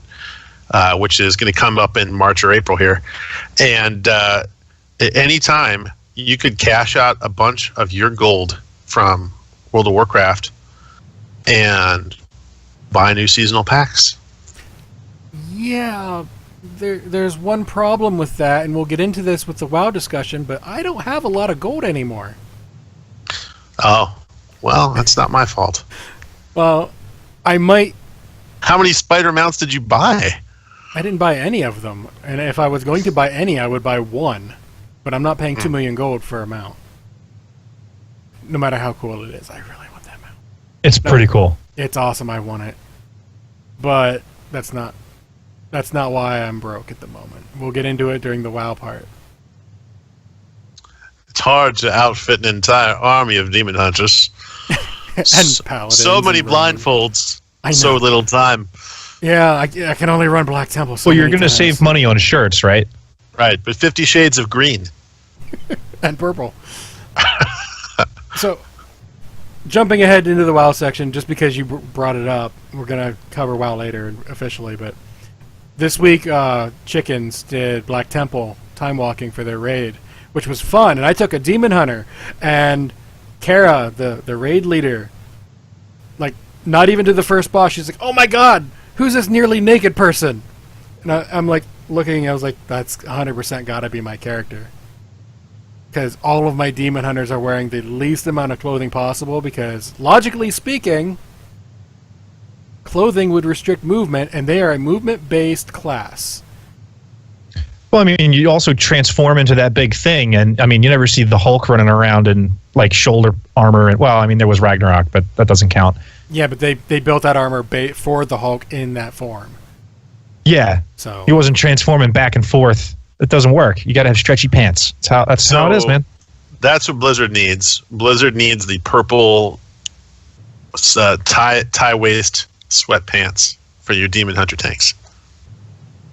which is going to come up in March or April here. And at any time, you could cash out a bunch of your gold from World of Warcraft and buy new seasonal packs. Yeah, there's one problem with that, and we'll get into this with the WoW discussion, but I don't have a lot of gold anymore. Oh, well, that's not my fault. Well, I might... How many spider mounts did you buy? I didn't buy any of them, and if I was going to buy any, I would buy one. But I'm not paying 2 million gold for a mount. No matter how cool it is, I really want that mount. It's pretty cool. It's awesome, I want it. But that's not why I'm broke at the moment. We'll get into it during the WoW part. It's hard to outfit an entire army of demon hunters. And paladins. So many and blindfolds. I know. So little time. Yeah, I can only run Black Temple so Well, you're going to save money on shirts, right? Right, but 50 Shades of Green. And purple. So, jumping ahead into the WoW section, just because you brought it up, we're going to cover WoW later officially, but this week, Chickens did Black Temple time walking for their raid, which was fun, and I took a Demon Hunter, and Kara, the raid leader, like, not even to the first boss, she's like, oh my god, who's this nearly naked person? And I'm like, looking, I was like, that's 100% gotta be my character. Because all of my demon hunters are wearing the least amount of clothing possible, because, logically speaking, clothing would restrict movement, and they are a movement-based class. Well, I mean, you also transform into that big thing, and, I mean, you never see the Hulk running around in, like, shoulder armor, and, well, I mean, there was Ragnarok, but that doesn't count. Yeah, but they built that armor for the Hulk in that form. Yeah. So He wasn't transforming back and forth. It doesn't work. You got to have stretchy pants. That's how it is, man. That's what Blizzard needs. Blizzard needs the purple tie waist sweatpants for your Demon Hunter tanks.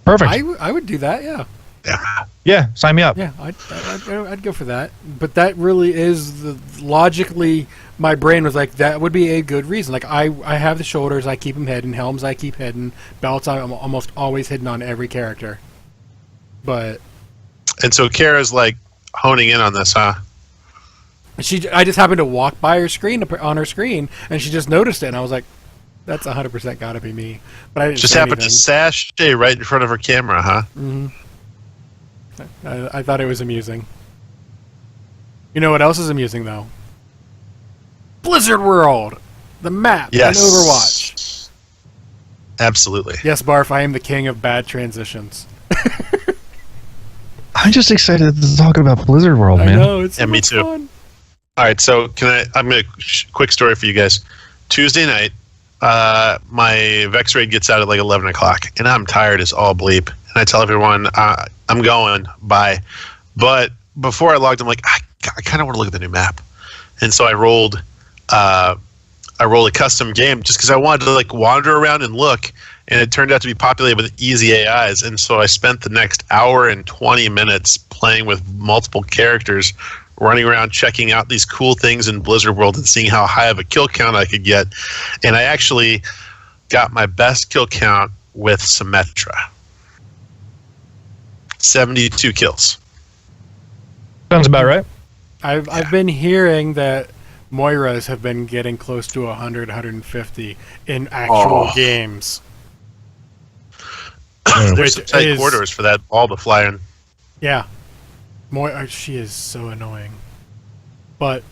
Perfect. I would do that. Yeah. Yeah, sign me up. Yeah, I'd go for that. But that really is logically, my brain was like, that would be a good reason. Like, I have the shoulders, I keep them hidden. Helms, I keep hidden. Belts, I'm almost always hidden on every character. But... And so Kara's, like, honing in on this, huh? I just happened to walk by her screen, on her screen, and she just noticed it, and I was like, that's 100% gotta be me. But I didn't just say happened anything. to sashay right in front of her camera, huh? Mm-hmm. I thought it was amusing. You know what else is amusing, though? Blizzardworld! The map in Overwatch. Absolutely. Yes, Barf, I am the king of bad transitions. I'm just excited to talk about Blizzardworld, man. I know, it's so me much too. fun. All right, so I'm going to quick story for you guys. Tuesday night, my Vex raid gets out at like 11 o'clock, and I'm tired as all bleep. And I tell everyone, I'm going, bye. But before I logged, I'm like, I kind of want to look at the new map. And so I rolled a custom game just because I wanted to like wander around and look, and it turned out to be populated with easy AIs. And so I spent the next hour and 20 minutes playing with multiple characters, running around checking out these cool things in Blizzardworld and seeing how high of a kill count I could get. And I actually got my best kill count with Symmetra. 72 kills. Sounds about right. I've been hearing that Moiras have been getting close to 100, 150 in actual games. There's some tight quarters for that ball to fly in. Yeah. Moira, she is so annoying. But,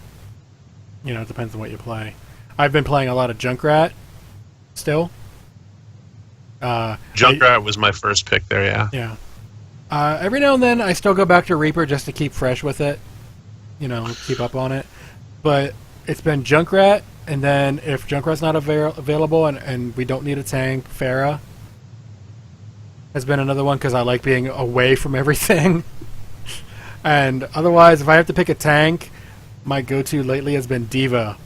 you know, it depends on what you play. I've been playing a lot of Junkrat still. Junkrat was my first pick there, yeah. Yeah. Every now and then I still go back to Reaper just to keep fresh with it. You know, keep up on it. But it's been Junkrat, and then if Junkrat's not available and we don't need a tank, Pharah has been another one because I like being away from everything. And otherwise, if I have to pick a tank, my go-to lately has been Diva.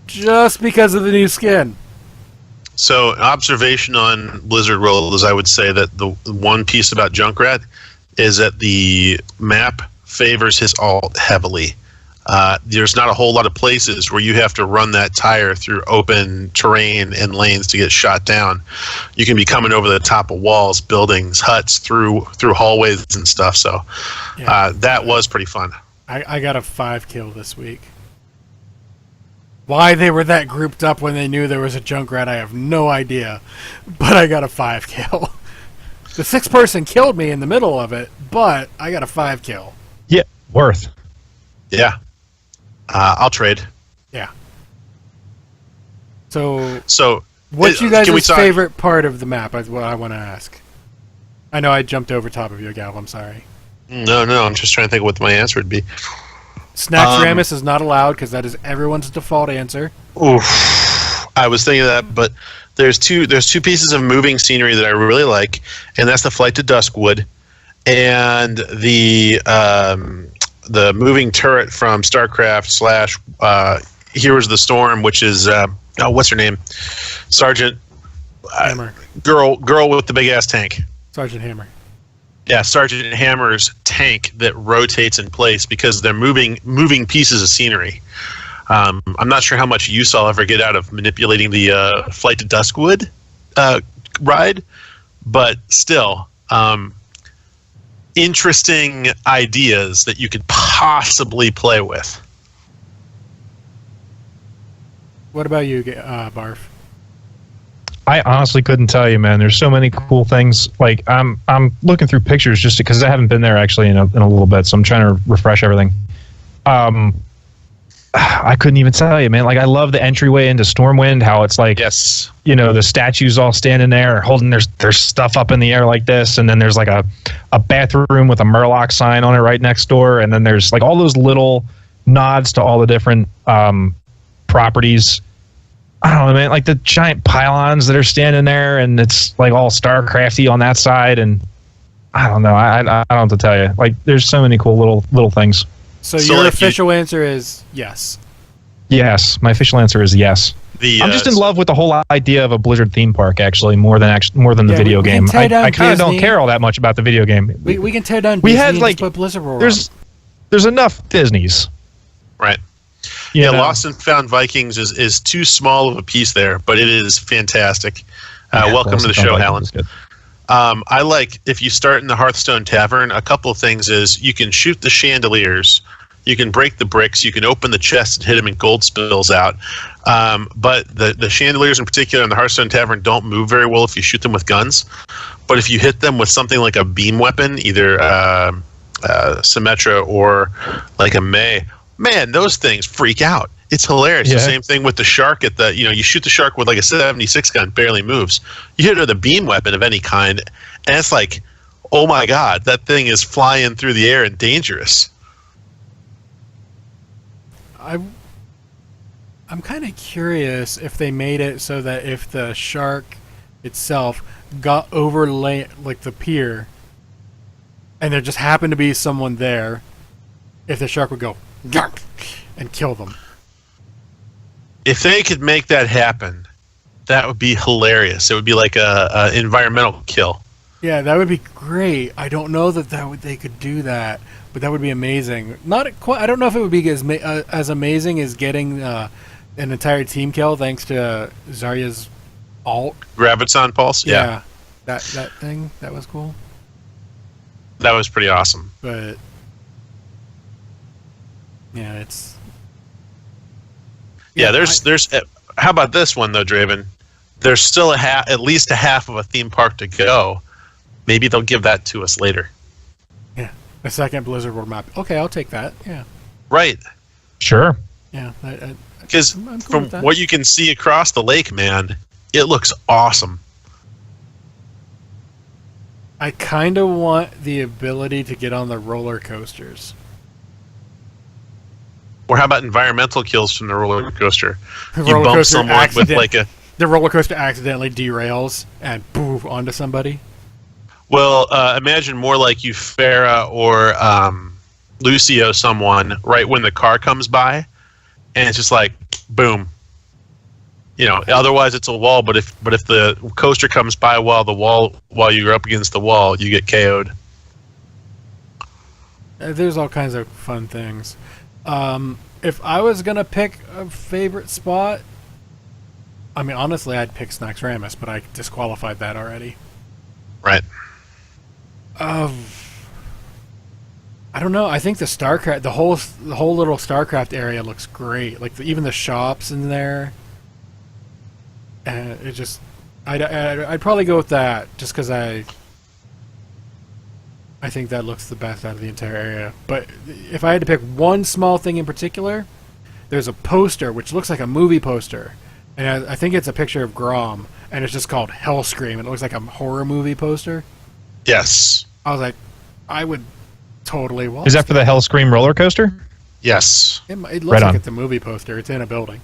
Just because of the new skin. So, an observation on Blizzardworld is I would say that the one piece about Junkrat is that the map favors his ult heavily. There's not a whole lot of places where you have to run that tire through open terrain and lanes to get shot down. You can be coming over the top of walls, buildings, huts, through hallways and stuff. So that was pretty fun. I got a 5 kill this week. Why they were that grouped up when they knew there was a Junkrat, I have no idea. But I got a 5 kill. The 6th person killed me in the middle of it, but I got a 5 kill. Yeah, worth. Yeah. I'll trade. Yeah. So what's you guys' favorite part of the map is what I want to ask. I know I jumped over top of you, Gal. I'm sorry. No, I'm just trying to think of what my answer would be. Snacks Ramus is not allowed because that is everyone's default answer. Oof. I was thinking of that, but there's two pieces of moving scenery that I really like, and that's the Flight to Duskwood and the moving turret from StarCraft / Heroes of the Storm, which is what's her name? Sergeant Hammer. Girl with the big ass tank. Sergeant Hammer. Yeah, Sergeant Hammer's tank that rotates in place because they're moving pieces of scenery. I'm not sure how much use I'll ever get out of manipulating the Flight to Duskwood ride, but still, interesting ideas that you could possibly play with. What about you, Barf? I honestly couldn't tell you, man. There's so many cool things. Like I'm looking through pictures just because I haven't been there actually in a little bit, so I'm trying to refresh everything. I couldn't even tell you, man. Like I love the entryway into Stormwind. How it's like, yes, you know, the statues all standing there holding their stuff up in the air like this, and then there's like a bathroom with a Murloc sign on it right next door, and then there's like all those little nods to all the different properties. I don't know, man. Like the giant pylons that are standing there, and it's like all StarCrafty on that side, and I don't know. I don't have to tell you. Like, there's so many cool little things. So your official answer is yes. Yes, my official answer is yes. I'm just in love with the whole idea of a Blizzard theme park, actually, more than the video game. I kind of don't care all that much about the video game. We can tear down Disney and just put Blizzardworld. There's enough Disneys. Right. Yeah, Lost and Found Vikings is too small of a piece there, but it is fantastic. Welcome to the show, Alan. I like, if you start in the Hearthstone Tavern, a couple of things is you can shoot the chandeliers, you can break the bricks, you can open the chest and hit them and gold spills out. But the chandeliers in particular in the Hearthstone Tavern don't move very well if you shoot them with guns. But if you hit them with something like a beam weapon, either Symmetra or like a Maiev, man, those things freak out. It's hilarious. Yeah. The same thing with the shark at the, you shoot the shark with like a 76 gun, barely moves. You hit it with a beam weapon of any kind, and it's like, oh my God, that thing is flying through the air and dangerous. I'm kind of curious if they made it so that if the shark itself got over like the pier, and there just happened to be someone there, if the shark would go Gark! And kill them. If they could make that happen, that would be hilarious. It would be like a environmental kill. Yeah, that would be great. I don't know they could do that, but that would be amazing. Not quite. I don't know if it would be as amazing as getting an entire team kill thanks to Zarya's ult. Graviton Pulse. Yeah. That thing that was cool. That was pretty awesome. But yeah, it's. Yeah, there's. How about this one though, Draven? There's still at least a half of a theme park to go. Maybe they'll give that to us later. Yeah, a second Blizzardworld map. Okay, I'll take that. Yeah. Right. Sure. Yeah, because from what you can see across the lake, man, it looks awesome. I kind of want the ability to get on the roller coasters. Or how about environmental kills from the roller coaster? The you bump someone with like a... The roller coaster accidentally derails and poof onto somebody. Well, imagine more like Euphera or Lucio someone right when the car comes by, and it's just like, boom. Otherwise it's a wall, but if the coaster comes by while you're up against the wall, you get KO'd. There's all kinds of fun things. If I was gonna pick a favorite spot, I mean, honestly, I'd pick Snaxramus, but I disqualified that already. Right. I don't know. I think the StarCraft, the whole little StarCraft area looks great. Like even the shops in there. And it just, I'd probably go with that just because I think that looks the best out of the entire area. But if I had to pick one small thing in particular, there's a poster which looks like a movie poster, and I think it's a picture of Grom, and it's just called Hellscream. It looks like a horror movie poster. Yes. I was like, I would totally watch. Is that for the Hellscream roller coaster? Yes. It looks like it's a movie poster. It's in a building.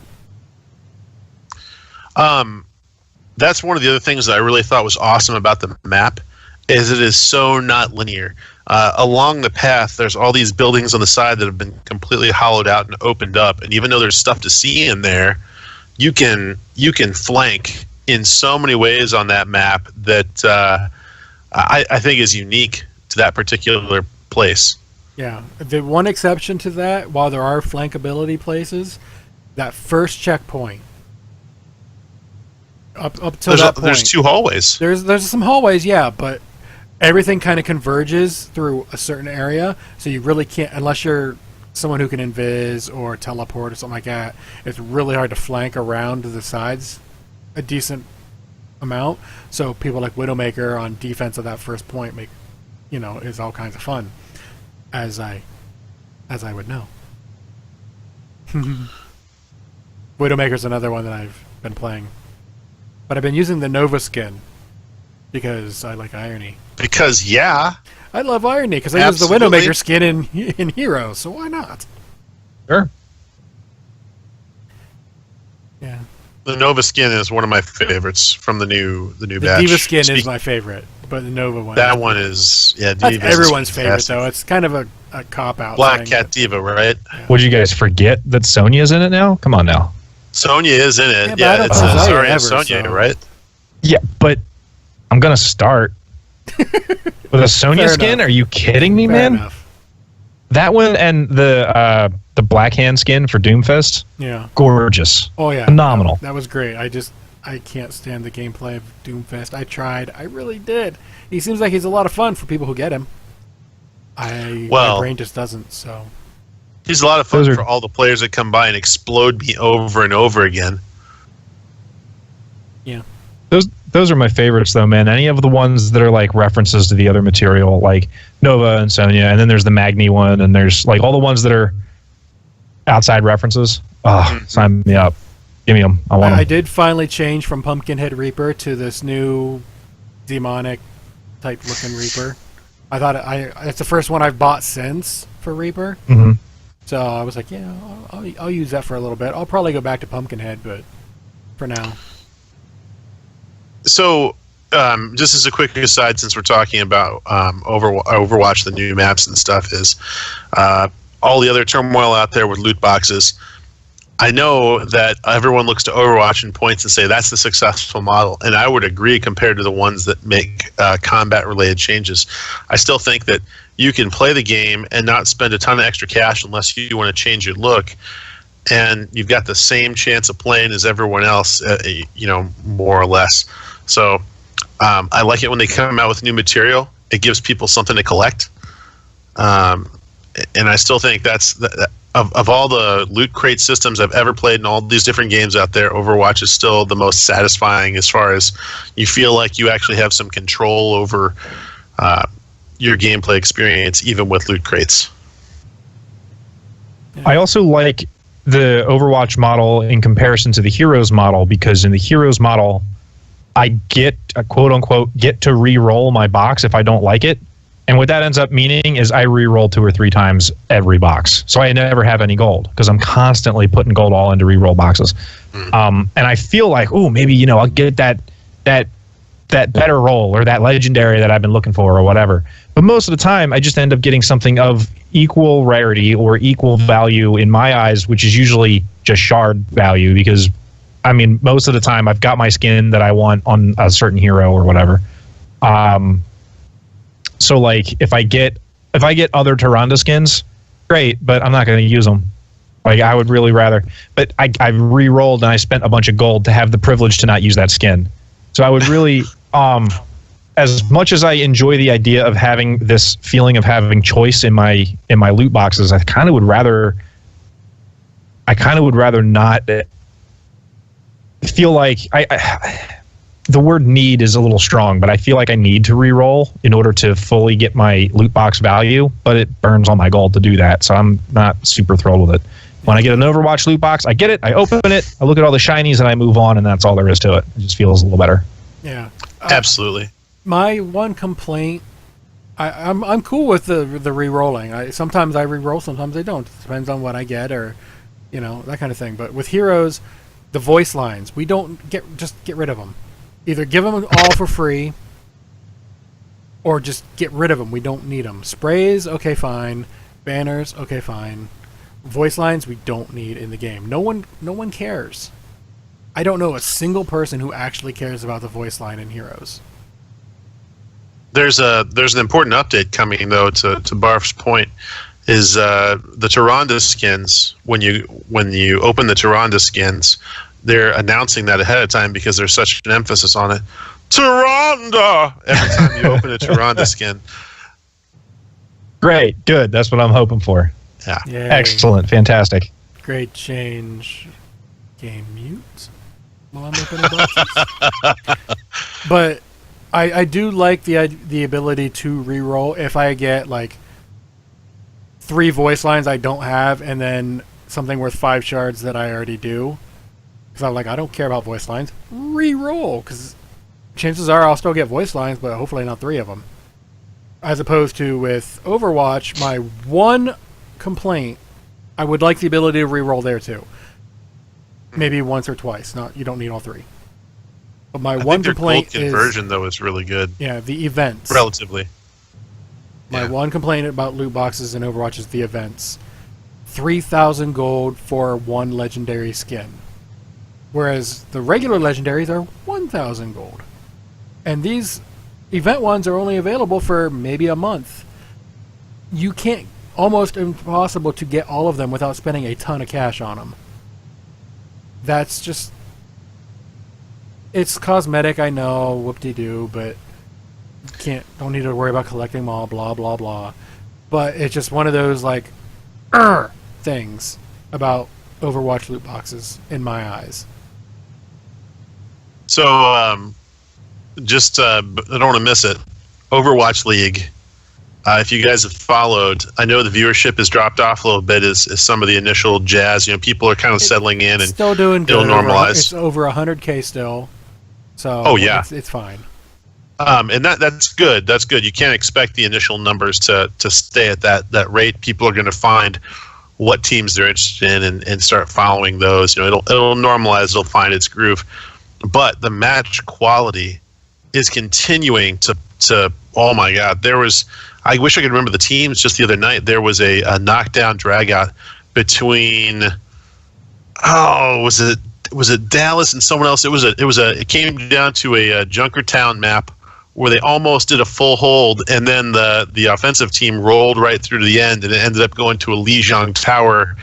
That's one of the other things that I really thought was awesome about the map, is it is so not linear. Along the path, there's all these buildings on the side that have been completely hollowed out and opened up, and even though there's stuff to see in there, you can flank in so many ways on that map that I think is unique to that particular place. Yeah. The one exception to that, while there are flankability places, that first checkpoint, up to that point, there's two hallways. There's some hallways, yeah, but everything kind of converges through a certain area, so you really can't, unless you're someone who can invis or teleport or something like that, it's really hard to flank around to the sides a decent amount. So people like Widowmaker on defense of that first point is all kinds of fun, as I would know. Widowmaker's another one that I've been playing. But I've been using the Nova skin because I like Irony. Because, yeah. I love Irony because I use the Widowmaker skin in Heroes, so why not? Sure. Yeah. The Nova skin is one of my favorites from the new batch. The Diva skin is my favorite. but the Nova one. That one is That's Diva's everyone's favorite, fantastic. though. It's kind of a cop out. Black Cat Diva, right? Would you guys forget that Sonya's in it now? Come on now. Sonya is in it. Yeah, but I don't It's play Zarya Zarya ever, Sonya, so- right? Yeah, but I'm gonna start with a Sonya Fair skin. enough. Are you kidding me, Fair man? enough. That one and the Black Hand skin for Doomfist, Yeah. gorgeous, Oh, yeah. phenomenal. That was great. I can't stand the gameplay of Doomfist. I tried. I really did. He seems like he's a lot of fun for people who get him. My brain just doesn't, so... He's a lot of fun Those are- for all the players that come by and explode me over and over again. Yeah. Those are my favorites, though, man. Any of the ones that are like references to the other material, like Nova and Sonya, and then there's the Magni one, and there's like all the ones that are outside references. Oh, sign me up. Give me them. I want I them. did finally change from Pumpkinhead Reaper to this new demonic type looking Reaper. I thought it's the first one I've bought since for Reaper. Mhm. So I was like, yeah, I'll use that for a little bit. I'll probably go back to Pumpkinhead, but for now. So, just as a quick aside, since we're talking about Overwatch, the new maps and stuff, is all the other turmoil out there with loot boxes. I know that everyone looks to Overwatch and points and say that's the successful model, and I would agree compared to the ones that make combat-related changes. I still think that you can play the game and not spend a ton of extra cash unless you want to change your look, and you've got the same chance of playing as everyone else, more or less. So I like it when they come out with new material. It gives people something to collect, and I still think that's of all the loot crate systems I've ever played in all these different games out there, Overwatch is still the most satisfying as far as you feel like you actually have some control over your gameplay experience, even with loot crates. I also like the Overwatch model in comparison to the Heroes model, because in the Heroes model, I get a quote unquote get to re-roll my box if I don't like it. And what that ends up meaning is I re-roll 2 or 3 times every box. So I never have any gold because I'm constantly putting gold all into re-roll boxes. And I feel like, maybe, I'll get that better roll or that legendary that I've been looking for or whatever. But most of the time, I just end up getting something of equal rarity or equal value in my eyes, which is usually just shard value because, most of the time I've got my skin that I want on a certain hero or whatever. So like if I get other Tyrande skins, great, but I'm not going to use them. Like I would really rather, but I re-rolled and I spent a bunch of gold to have the privilege to not use that skin. So I would really, as much as I enjoy the idea of having this feeling of having choice in my loot boxes, I kind of would rather not feel like the word need is a little strong, but I feel like I need to re-roll in order to fully get my loot box value, but it burns all my gold to do that, so I'm not super thrilled with it. When I get an Overwatch loot box, I get it, I open it, I look at all the shinies, and I move on, and that's all there is to it. It just feels a little better. Yeah. Absolutely. My one complaint, I'm cool with the re-rolling. Sometimes I re-roll, sometimes I don't. It depends on what I get or, that kind of thing. But with Heroes, the voice lines, we don't just get rid of them. Either give them all for free or just get rid of them. We don't need them. Sprays, okay, fine. Banners, okay, fine. Voice lines, we don't need in the game. No one cares. I don't know a single person who actually cares about the voice line in Heroes. There's an important update coming though to Barf's point is the Tyrande skins. When you open the Tyrande skins, they're announcing that ahead of time because there's such an emphasis on it. Tyrande! Every time you open a Tyrande skin. Great, good. That's what I'm hoping for. Yeah. Yay. Excellent, fantastic. Great change. Game mute while I'm opening boxes. But I do like the ability to re-roll if I get like 3 voice lines I don't have and then something worth 5 shards that I already do. Because I'm like, I don't care about voice lines. Re-roll, because chances are I'll still get voice lines, but hopefully not 3 of them. As opposed to with Overwatch, my one complaint, I would like the ability to re-roll there too. Maybe once or twice. You don't need all 3. But my I one think their complaint gold conversion though is really good. Yeah, the events. Relatively. My one complaint about loot boxes in Overwatch is the events. 3,000 gold for one legendary skin. Whereas the regular legendaries are 1,000 gold. And these event ones are only available for maybe a month. You can't, almost impossible to get all of them without spending a ton of cash on them. That's just... It's cosmetic, I know, whoop-de-doo, but don't need to worry about collecting them all, blah, blah, blah. But it's just one of those, like, things about Overwatch loot boxes, in my eyes. So, I don't want to miss it. Overwatch League. If you guys have followed, I know the viewership has dropped off a little bit as some of the initial jazz. You know, people are kind of settling in and still doing good. It'll normalize. It's over 100K still. So it's fine. And that's good. That's good. You can't expect the initial numbers to stay at that rate. People are going to find what teams they're interested in and start following those. You know, it'll normalize. It'll find its groove. But the match quality is continuing to oh my God. I wish I could remember the teams just the other night. There was a knockdown dragout between was it Dallas and someone else? It came down to a Junkertown map where they almost did a full hold, and then the offensive team rolled right through to the end, and it ended up going to a Lijiang Tower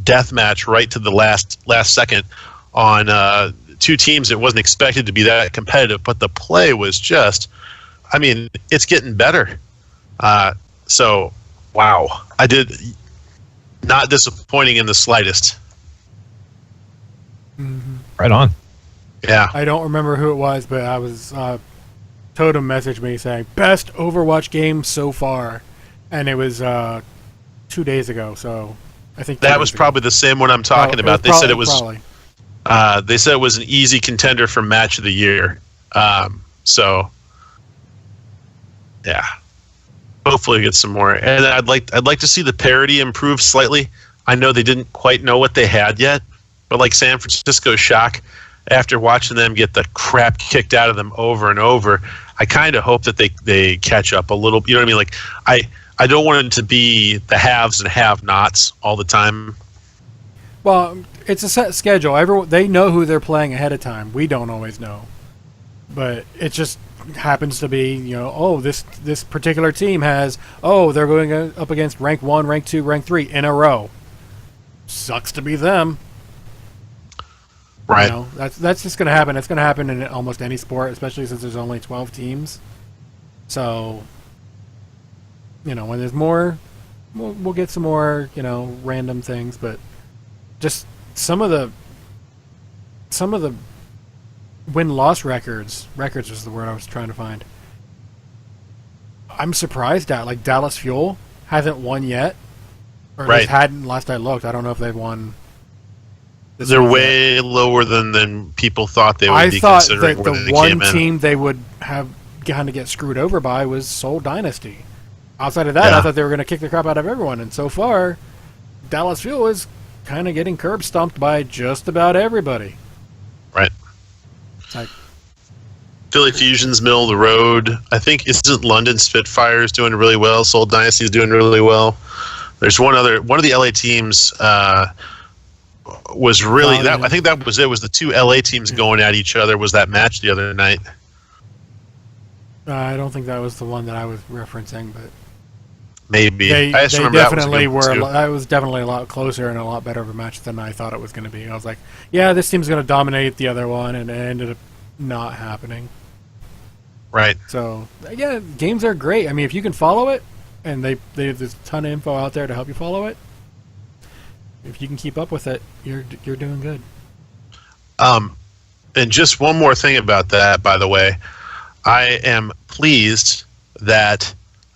death match right to the last second on two teams that wasn't expected to be that competitive, but the play was just, I mean, it's getting better. So, wow. Not disappointing in the slightest. Mm-hmm. Right on. Yeah. I don't remember who it was, but I was Totem messaged me saying best Overwatch game so far, and it was 2 days ago. So I think that was probably the same one I'm talking about. They said it was. Probably. They said it was an easy contender for match of the year. So yeah, hopefully we get some more. And I'd like to see the parity improve slightly. I know they didn't quite know what they had yet. But like San Francisco Shock, after watching them get the crap kicked out of them over and over, I kind of hope that they catch up a little. You know what I mean? Like I don't want it to be the haves and have-nots all the time. Well, it's a set schedule. They know who they're playing ahead of time. We don't always know, but it just happens to be, you know, this particular team has they're going up against rank 1, rank 2, rank 3 in a row. Sucks to be them. Right. You know, that's just going to happen. It's going to happen in almost any sport, especially since there's only 12 teams. So, you know, when there's more, we'll get some more, you know, random things. But just some of the win-loss records was the word I was trying to find. I'm surprised at, like, Dallas Fuel hasn't won yet. Or at least hadn't last I looked. I don't know if they've won. They're way lower than people thought they would be considering. I thought that the one team they would have kind of get screwed over by was Seoul Dynasty. Outside of that, I thought they were going to kick the crap out of everyone. And so far, Dallas Fuel is kind of getting curb stomped by just about everybody. Right. Like, Philly Fusion's middle of the road. I think isn't London Spitfires doing really well. Seoul Dynasty is doing really well. There's one of the LA teams was really I think that was it. Was the two LA teams going at each other? Was that match the other night? I don't think that was the one that I was referencing, but maybe they remember definitely that was definitely a lot closer and a lot better of a match than I thought it was going to be. I was like, yeah, this team's going to dominate the other one, and it ended up not happening. Right. So yeah, games are great. I mean, if you can follow it, and there's a ton of info out there to help you follow it. If you can keep up with it, you're doing good. And just one more thing about that, by the way, I am pleased that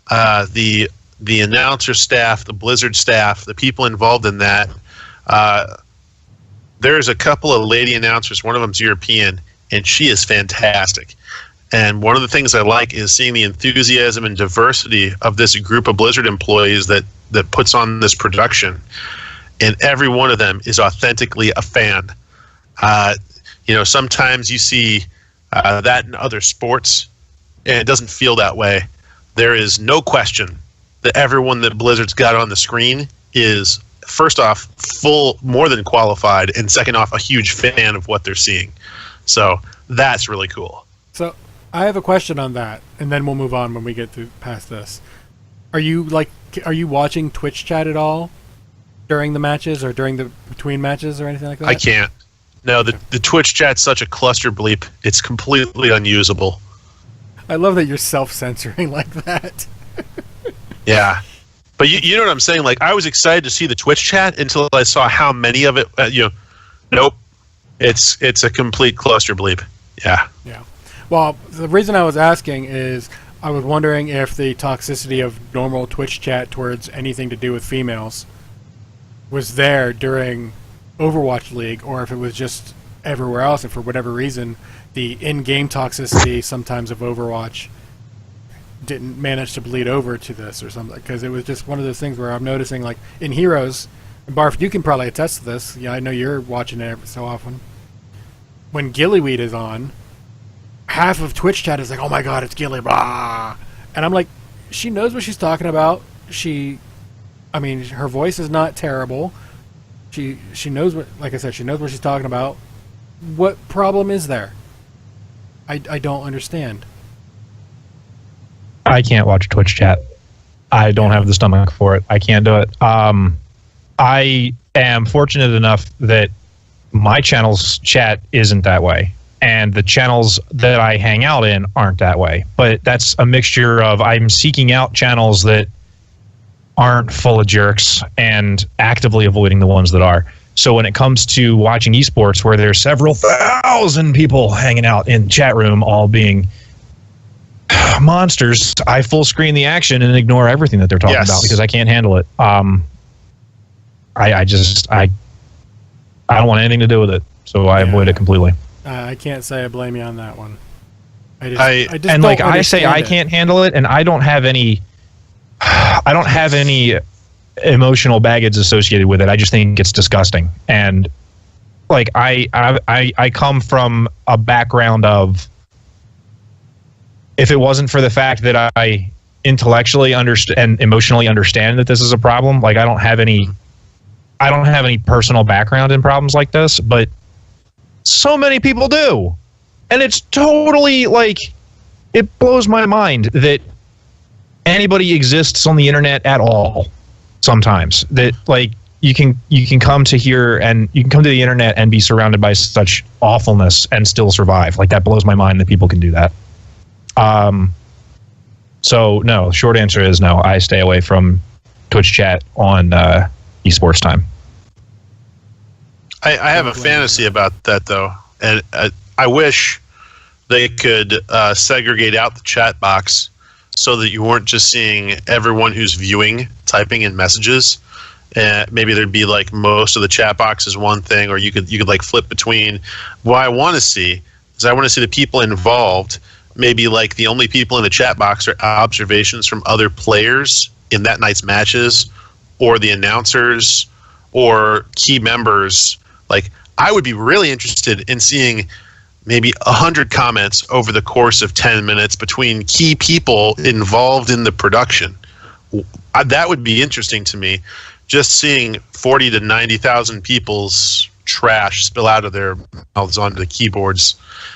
the announcer staff, the Blizzard staff, the people involved in that, there's a couple of lady announcers. One of them's European, and she is fantastic. And one of the things I like is seeing the enthusiasm and diversity of this group of Blizzard employees that puts on this production. And every one of them is authentically a fan. You know, sometimes you see that and other sports, and it doesn't feel that way. There is no question that everyone that Blizzard's got on the screen is, first off, more than qualified, and second off, a huge fan of what they're seeing. So that's really cool. So I have a question on that, and then we'll move on when we get past this. Are you watching Twitch chat at all during the matches or between matches or anything like that? I can't. No, the Twitch chat's such a cluster bleep. It's completely unusable. I love that you're self-censoring like that. Yeah. But you know what I'm saying? Like, I was excited to see the Twitch chat until I saw how many of it, nope. It's a complete cluster bleep. Yeah. Yeah. Well, the reason I was asking is I was wondering if the toxicity of normal Twitch chat towards anything to do with females was there during Overwatch League, or if it was just everywhere else, and for whatever reason, the in-game toxicity sometimes of Overwatch didn't manage to bleed over to this or something, because it was just one of those things where I'm noticing, like, in Heroes, and Barf, you can probably attest to this, yeah, I know you're watching it every so often, when Gillyweed is on, half of Twitch chat is like, oh my god, it's Gilly, blah, and I'm like, she knows what she's talking about, her voice is not terrible, she knows what, like I said, she knows what she's talking about. What problem is there? I don't understand. I can't watch Twitch chat. I don't have the stomach for it. I can't do it. I am fortunate enough that my channel's chat isn't that way, and the channels that I hang out in aren't that way. But that's a mixture of I'm seeking out channels that aren't full of jerks and actively avoiding the ones that are. So when it comes to watching esports, where there's several thousand people hanging out in chat room all being monsters, I full screen the action and ignore everything that they're talking about because I can't handle it. I don't want anything to do with it, so I avoid it completely. I can't say I blame you on that one. I can't handle it, and I don't have any emotional baggage associated with it. I just think it's disgusting. And like I come from a background of, if it wasn't for the fact that I intellectually understand and emotionally understand that this is a problem, like I don't have any personal background in problems like this, but so many people do. And it's totally like, it blows my mind that anybody exists on the internet at all. Sometimes that like you can come to here and you can come to the internet and be surrounded by such awfulness and still survive. Like, that blows my mind that people can do that. So no, short answer is no. I stay away from Twitch chat on esports time. I have a fantasy about that though, and I wish they could segregate out the chat box so that you weren't just seeing everyone who's viewing typing in messages. Maybe there'd be like most of the chat box is one thing, or you could like flip between. What I want to see is I want to see the people involved. Maybe like the only people in the chat box are observations from other players in that night's matches, or the announcers, or key members. Like, I would be really interested in seeing maybe 100 comments over the course of 10 minutes between key people involved in the production. That would be interesting to me. Just seeing 40 to 90,000 people's trash spill out of their mouths onto the keyboards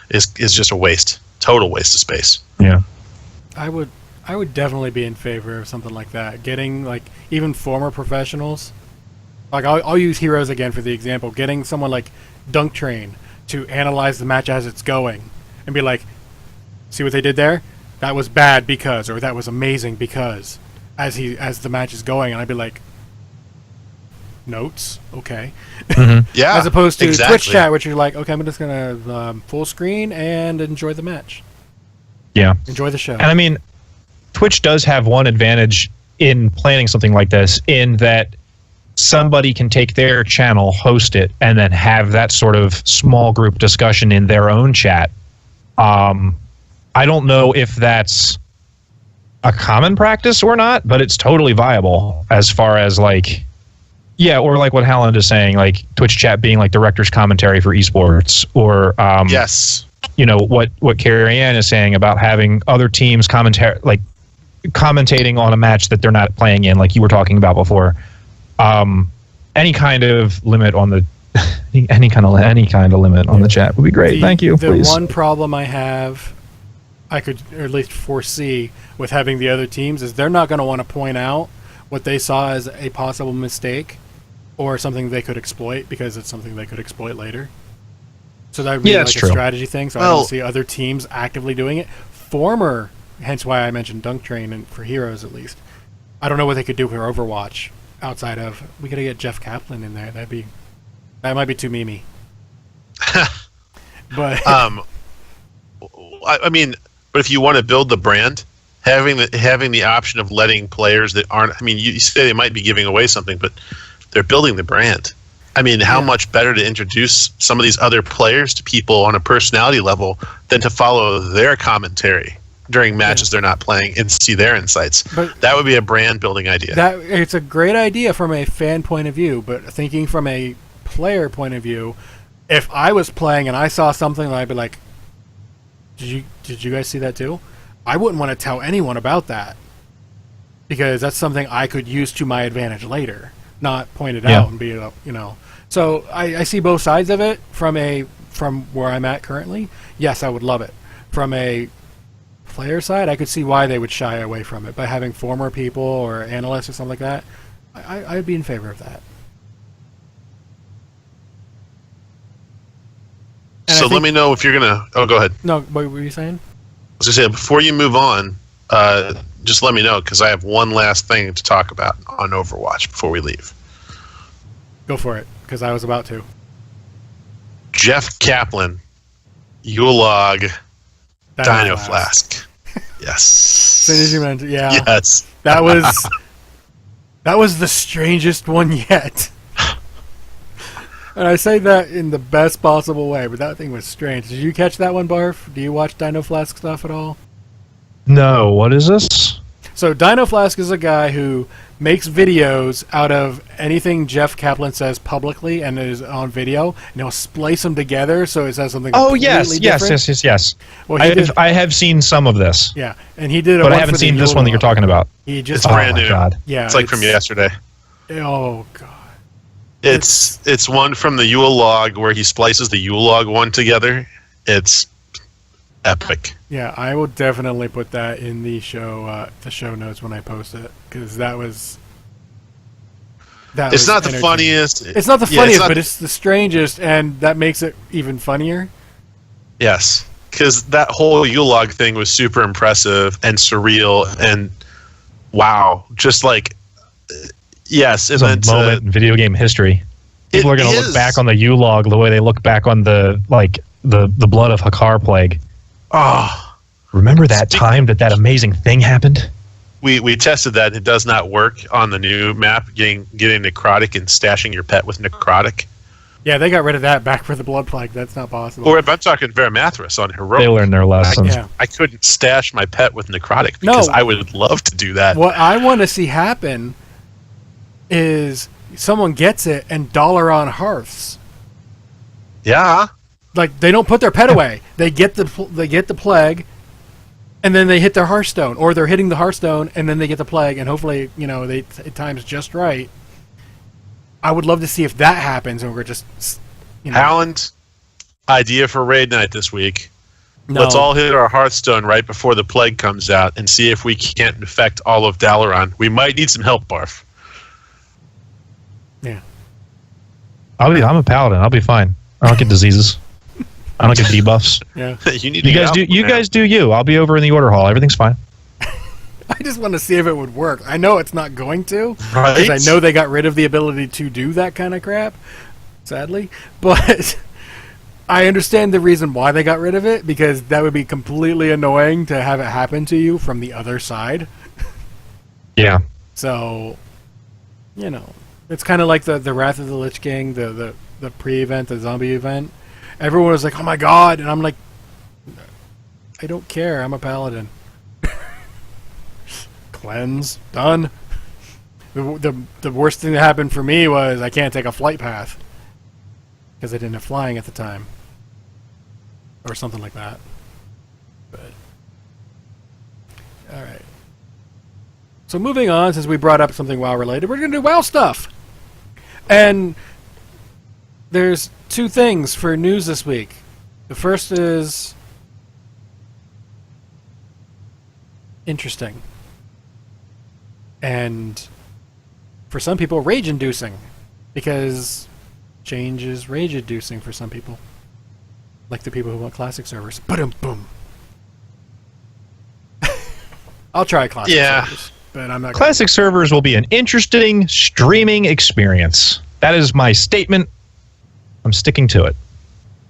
is just a waste. Total waste of space. Yeah. I would definitely be in favor of something like that. Getting like even former professionals. Like I'll use Heroes again for the example. Getting someone like Dunk Train to analyze the match as it's going and be like, see what they did there? That was bad because, or that was amazing because, as the match is going, and I'd be like, notes, okay. Mm-hmm. Yeah, as opposed to exactly. Twitch chat, which you're like, okay, I'm just gonna full screen and enjoy the match. Yeah, enjoy the show. And I mean, Twitch does have one advantage in planning something like this, in that somebody can take their channel, host it, and then have that sort of small group discussion in their own chat. I don't know if that's a common practice or not, but it's totally viable as far as like, yeah, or like what Haaland is saying, like Twitch chat being like director's commentary for esports, or yes, what Carrie Ann is saying about having other teams commentating on a match that they're not playing in, like you were talking about before. Any kind of limit on the any kind of limit on the chat would be great. Thank you. The please. one problem I have, I could or at least foresee with having the other teams, is they're not going to want to point out what they saw as a possible mistake or something they could exploit, because it's something they could exploit later. So that would be like a strategy thing. So I don't see other teams actively doing it. Hence why I mentioned Dunk Train and for Heroes at least. I don't know what they could do for Overwatch outside of, we got to get Jeff Kaplan in there. That might be too memey. But I mean, but if you want to build the brand, having the option of letting players that aren't, I mean, you say they might be giving away something, but they're building the brand. I mean, how much better to introduce some of these other players to people on a personality level than to follow their commentary during matches they're not playing and see their insights. But that would be a brand building idea. It's a great idea from a fan point of view, but thinking from a player point of view, if I was playing and I saw something, I'd be like, did you guys see that too? I wouldn't want to tell anyone about that, because that's something I could use to my advantage later, not point it out and be, So I see both sides of it from where I'm at currently. Yes, I would love it. From a player side, I could see why they would shy away from it. By having former people or analysts or something like that, I'd be in favor of that. So let me know if you're going to... Oh, go ahead. No, what were you saying? I was going to say, before you move on, just let me know, because I have one last thing to talk about on Overwatch before we leave. Go for it, because I was about to. Jeff Kaplan, Yule-log, Dino Flask. Yes. As soon as you mentioned, Yes. That was the strangest one yet. And I say that in the best possible way, but that thing was strange. Did you catch that one, Barf? Do you watch Dino Flask stuff at all? No. What is this? So Dino Flask is a guy who makes videos out of anything Jeff Kaplan says publicly and is on video, and he'll splice them together so it says something completely different. Yes. Well, I have seen some of this. Yeah, and he did. But I haven't seen this one that you're talking about. It's brand new. God. Yeah, it's like from yesterday. Oh God. It's one from the Yule log where he splices the Yule log one together. It's epic. Yeah, I will definitely put that in the show notes when I post it, because that was. It's not the funniest. It's not the funniest, but it's the strangest, and that makes it even funnier. Yes, because that whole Yule log thing was super impressive and surreal, and wow, just like. Yes, it's a moment in video game history. People are going to look back on the Yule-log the way they look back on the blood of Hakar plague. Oh, remember that time that amazing thing happened? We tested that. It does not work on the new map. Getting necrotic and stashing your pet with necrotic. Yeah, they got rid of that back for the blood plague. That's not possible. Or if I'm talking Veramathras on heroic, they learned their lessons. I couldn't stash my pet with necrotic because I would love to do that. What I want to see happen is someone gets it and dollar on hearths. Yeah. Like, they don't put their pet away. They get the plague, and then they hit their Hearthstone, or they're hitting the Hearthstone and then they get the plague, and hopefully, it times just right. I would love to see if that happens, and we're just, Howland, idea for raid night this week. No. Let's all hit our Hearthstone right before the plague comes out and see if we can't infect all of Dalaran. We might need some help, Barf. Yeah. I'm a paladin. I'll be fine. I don't get diseases. I don't get debuffs. Yeah. You guys do you. I'll be over in the order hall. Everything's fine. I just want to see if it would work. I know it's not going to, right? Because I know they got rid of the ability to do that kind of crap, sadly. But I understand the reason why they got rid of it, because that would be completely annoying to have it happen to you from the other side. Yeah. So, it's kind of like the Wrath of the Lich King, the pre-event, the zombie event. Everyone was like, "Oh my god," and I'm like, "I don't care. I'm a paladin." Cleanse done. The worst thing that happened for me was I can't take a flight path because I didn't have flying at the time. or something like that. But all right. So moving on, since we brought up something WoW related, we're going to do WoW stuff. And there's two things for news this week. The first is interesting. And for some people, rage-inducing. Because change is rage-inducing for some people. Like the people who want classic servers. Boom. I'll try classic servers. But I'm not Classic servers will be an interesting streaming experience. That is my statement. I'm sticking to it.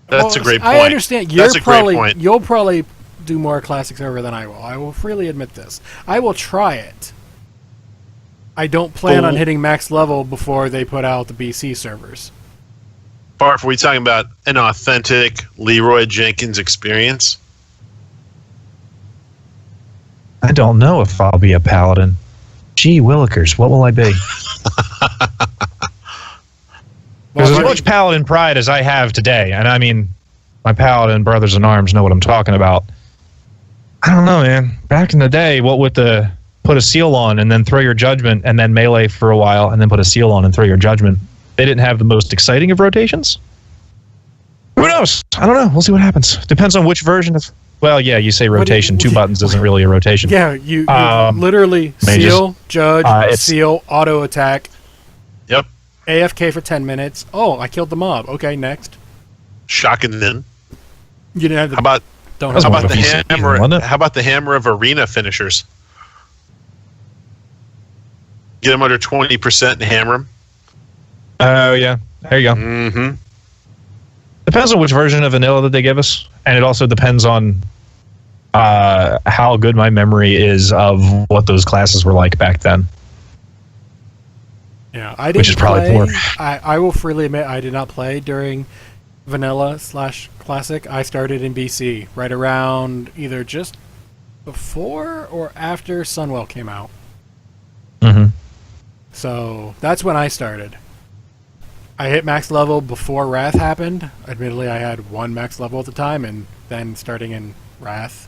That's a great point. I understand. That's a great point. You'll probably do more classic server than I will. I will freely admit this. I will try it. I don't plan on hitting max level before they put out the BC servers. Barf, are we talking about an authentic Leroy Jenkins experience? I don't know if I'll be a paladin. Gee willikers, what will I be? There's as much paladin pride as I have today, and I mean, my paladin brothers in arms know what I'm talking about. I don't know, man. Back in the day, what with the put a seal on and then throw your judgment and then melee for a while and then put a seal on and throw your judgment, they didn't have the most exciting of rotations? Who knows? I don't know. We'll see what happens. Depends on which version of... Well, yeah, you say rotation. Two buttons isn't really a rotation. Yeah, you literally seal, judge, seal, auto attack. Yep. AFK for 10 minutes. Oh, I killed the mob. Okay, next. Shocking then. You didn't have the... How about the hammer? Season, how about the hammer of arena finishers? Get them under 20% and hammer them. Oh, yeah. There you go. Mm-hmm. Depends on which version of vanilla that they give us, and it also depends on how good my memory is of what those classes were like back then. Yeah, I didn't which is probably play. poor. I will freely admit I did not play during vanilla/classic. I started in BC right around either just before or after Sunwell came out. Mm-hmm. So that's when I started. I hit max level before Wrath happened. Admittedly, I had one max level at the time, and then starting in Wrath,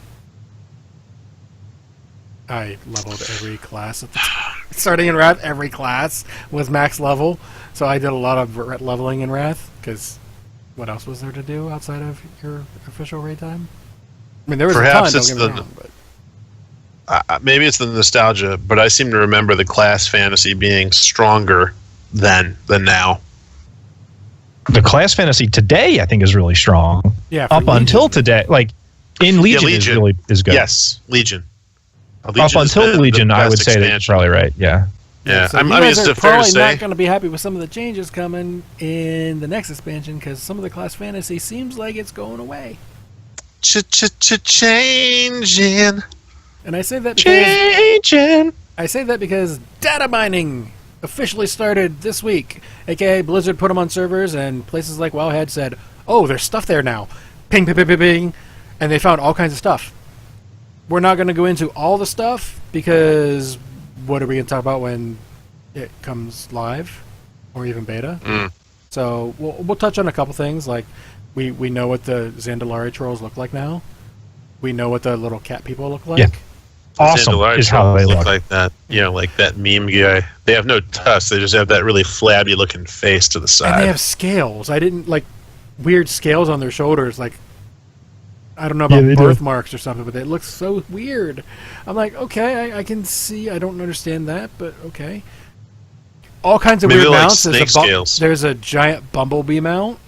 I leveled every class at the time. Starting in Wrath, every class was max level, so I did a lot of leveling in Wrath, because what else was there to do outside of your official raid time? I mean, there was Perhaps a ton, don't get me wrong, but... maybe it's the nostalgia, but I seem to remember the class fantasy being stronger then than now. The class fantasy today, I think, is really strong. Yeah, up until today, like in Legion, is good. Yes, Legion. Up until Legion, I would say that's probably right. Yeah. Yeah, so I mean, it's fair to probably say. not going to be happy with some of the changes coming in the next expansion because some of the class fantasy seems like it's going away. Changing. And I say that because data mining officially started this week. AKA Blizzard put them on servers, and places like Wowhead said, "Oh, there's stuff there now." Ping, ping, ping, ping, ping, and they found all kinds of stuff. We're not going to go into all the stuff because what are we going to talk about when it comes live or even beta? So we'll touch on a couple things. Like we know what the Zandalari trolls look like now. We know what the little cat people look like. Yeah. Awesome Zandalari is how they look like that. You know, like that meme guy. They have no tusks. They just have that really flabby looking face to the side. And they have scales. I didn't like weird scales on their shoulders. Like I don't know about birthmarks or something, but it looks so weird. I'm like, okay, I can see. I don't understand that, but okay. All kinds of weird mounts. There's a giant bumblebee mount.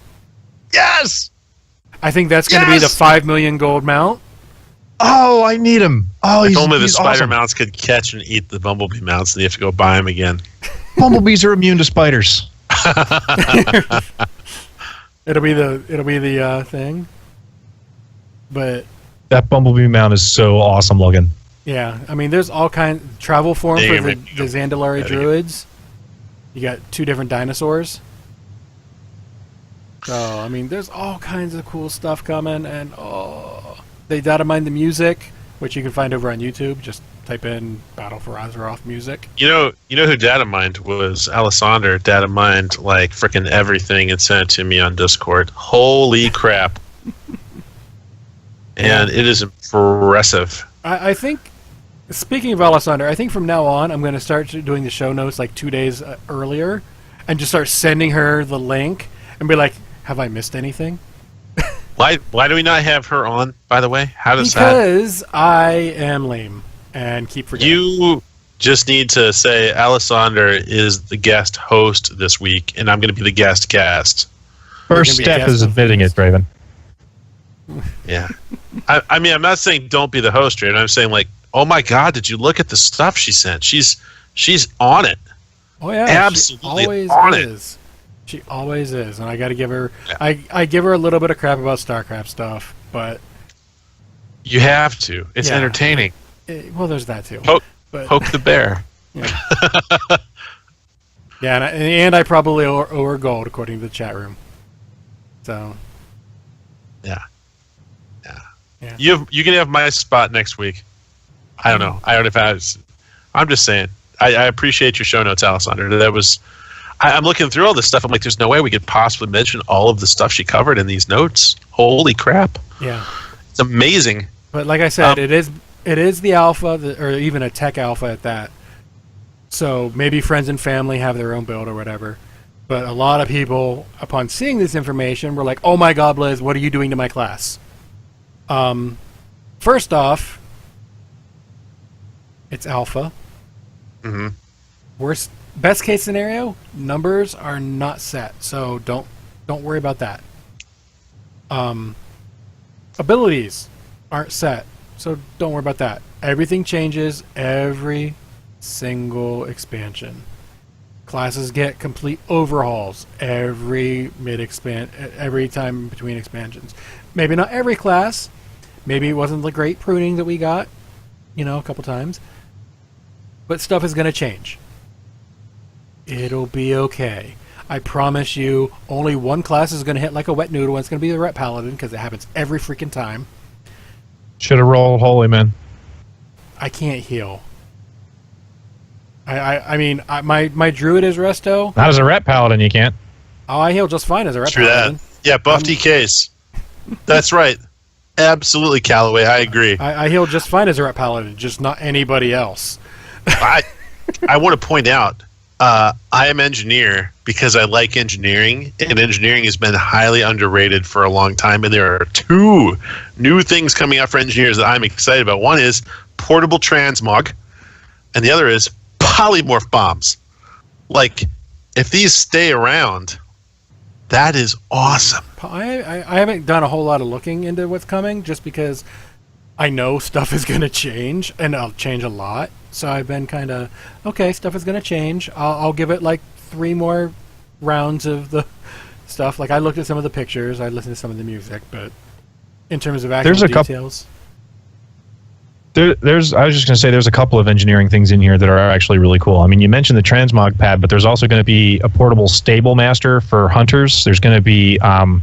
Yes! I think that's going to be the 5 million gold mount. Oh, I need him. Oh, if only the spider awesome. mounts could catch and eat the bumblebee mounts, then you have to go buy them again. Bumblebees are immune to spiders. It'll be the thing. But that bumblebee mount is so awesome looking. Yeah, I mean, there's all kinds travel form for the Zandalari druids. You got 2 different dinosaurs. So I mean, there's all kinds of cool stuff coming, and they data mine the music, which you can find over on YouTube. Just type in Battle for Azeroth music. You know who data mined was Alessander. Data mined like frickin' everything and sent it to me on Discord. Holy crap! and it is impressive. I think, speaking of Alessandro, I think from now on I'm going to start doing the show notes like 2 days earlier and just start sending her the link and be like, have I missed anything? Why do we not have her on, by the way? How does Because I am lame and keep forgetting. You just need to say Alessandro is the guest host this week, and I'm going to be the guest cast. First step is admitting it, Draven. Yeah. I mean, I'm not saying don't be the host, Draven. I'm saying, like, oh my God, did you look at the stuff she sent? She's on it. Oh, yeah. Absolutely on it. She always is, and I got to give her. Yeah. I give her a little bit of crap about StarCraft stuff, but you have to. It's entertaining. Well, there's that too. Poke the bear. Yeah, yeah, and I probably owe her gold according to the chat room. So. Yeah. You can have my spot next week. I don't know. I'm just saying. I appreciate your show notes, Alessandro. That was. I'm looking through all this stuff. I'm like, there's no way we could possibly mention all of the stuff she covered in these notes. Holy crap! Yeah, it's amazing. But like I said, it is the alpha, or even a tech alpha at that. So maybe friends and family have their own build or whatever. But a lot of people, upon seeing this information, were like, "Oh my God, Blizz, what are you doing to my class?" First off, it's alpha. Mm-hmm. Best case scenario, numbers are not set, so don't worry about that. Abilities aren't set, so don't worry about that. Everything changes every single expansion. Classes get complete overhauls every time between expansions. Maybe not every class. Maybe it wasn't the great pruning that we got, a couple times. But stuff is going to change. It'll be okay. I promise you, only one class is going to hit like a wet noodle, and it's going to be the Ret Paladin, because it happens every freaking time. Should have rolled Holy Man. I can't heal. I mean, my Druid is Resto. Not as a Ret Paladin, you can't. Oh, I heal just fine as a Ret True Paladin. That. Yeah, buff DKs. That's right. Absolutely, Callaway. I agree. I heal just fine as a Ret Paladin, just not anybody else. I want to point out, I am engineer because I like engineering, and engineering has been highly underrated for a long time, and there are two new things coming out for engineers that I'm excited about. One is portable transmog, and the other is polymorph bombs. Like, if these stay around, that is awesome. I haven't done a whole lot of looking into what's coming, just because I know stuff is going to change, and it'll change a lot. So I've been kind of, okay, stuff is going to change. I'll give it like 3 more rounds of the stuff. Like, I looked at some of the pictures, I listened to some of the music, but in terms of actual details. I was just going to say, there's a couple of engineering things in here that are actually really cool. I mean, you mentioned the transmog pad, but there's also going to be a portable stable master for hunters. There's going to be, God,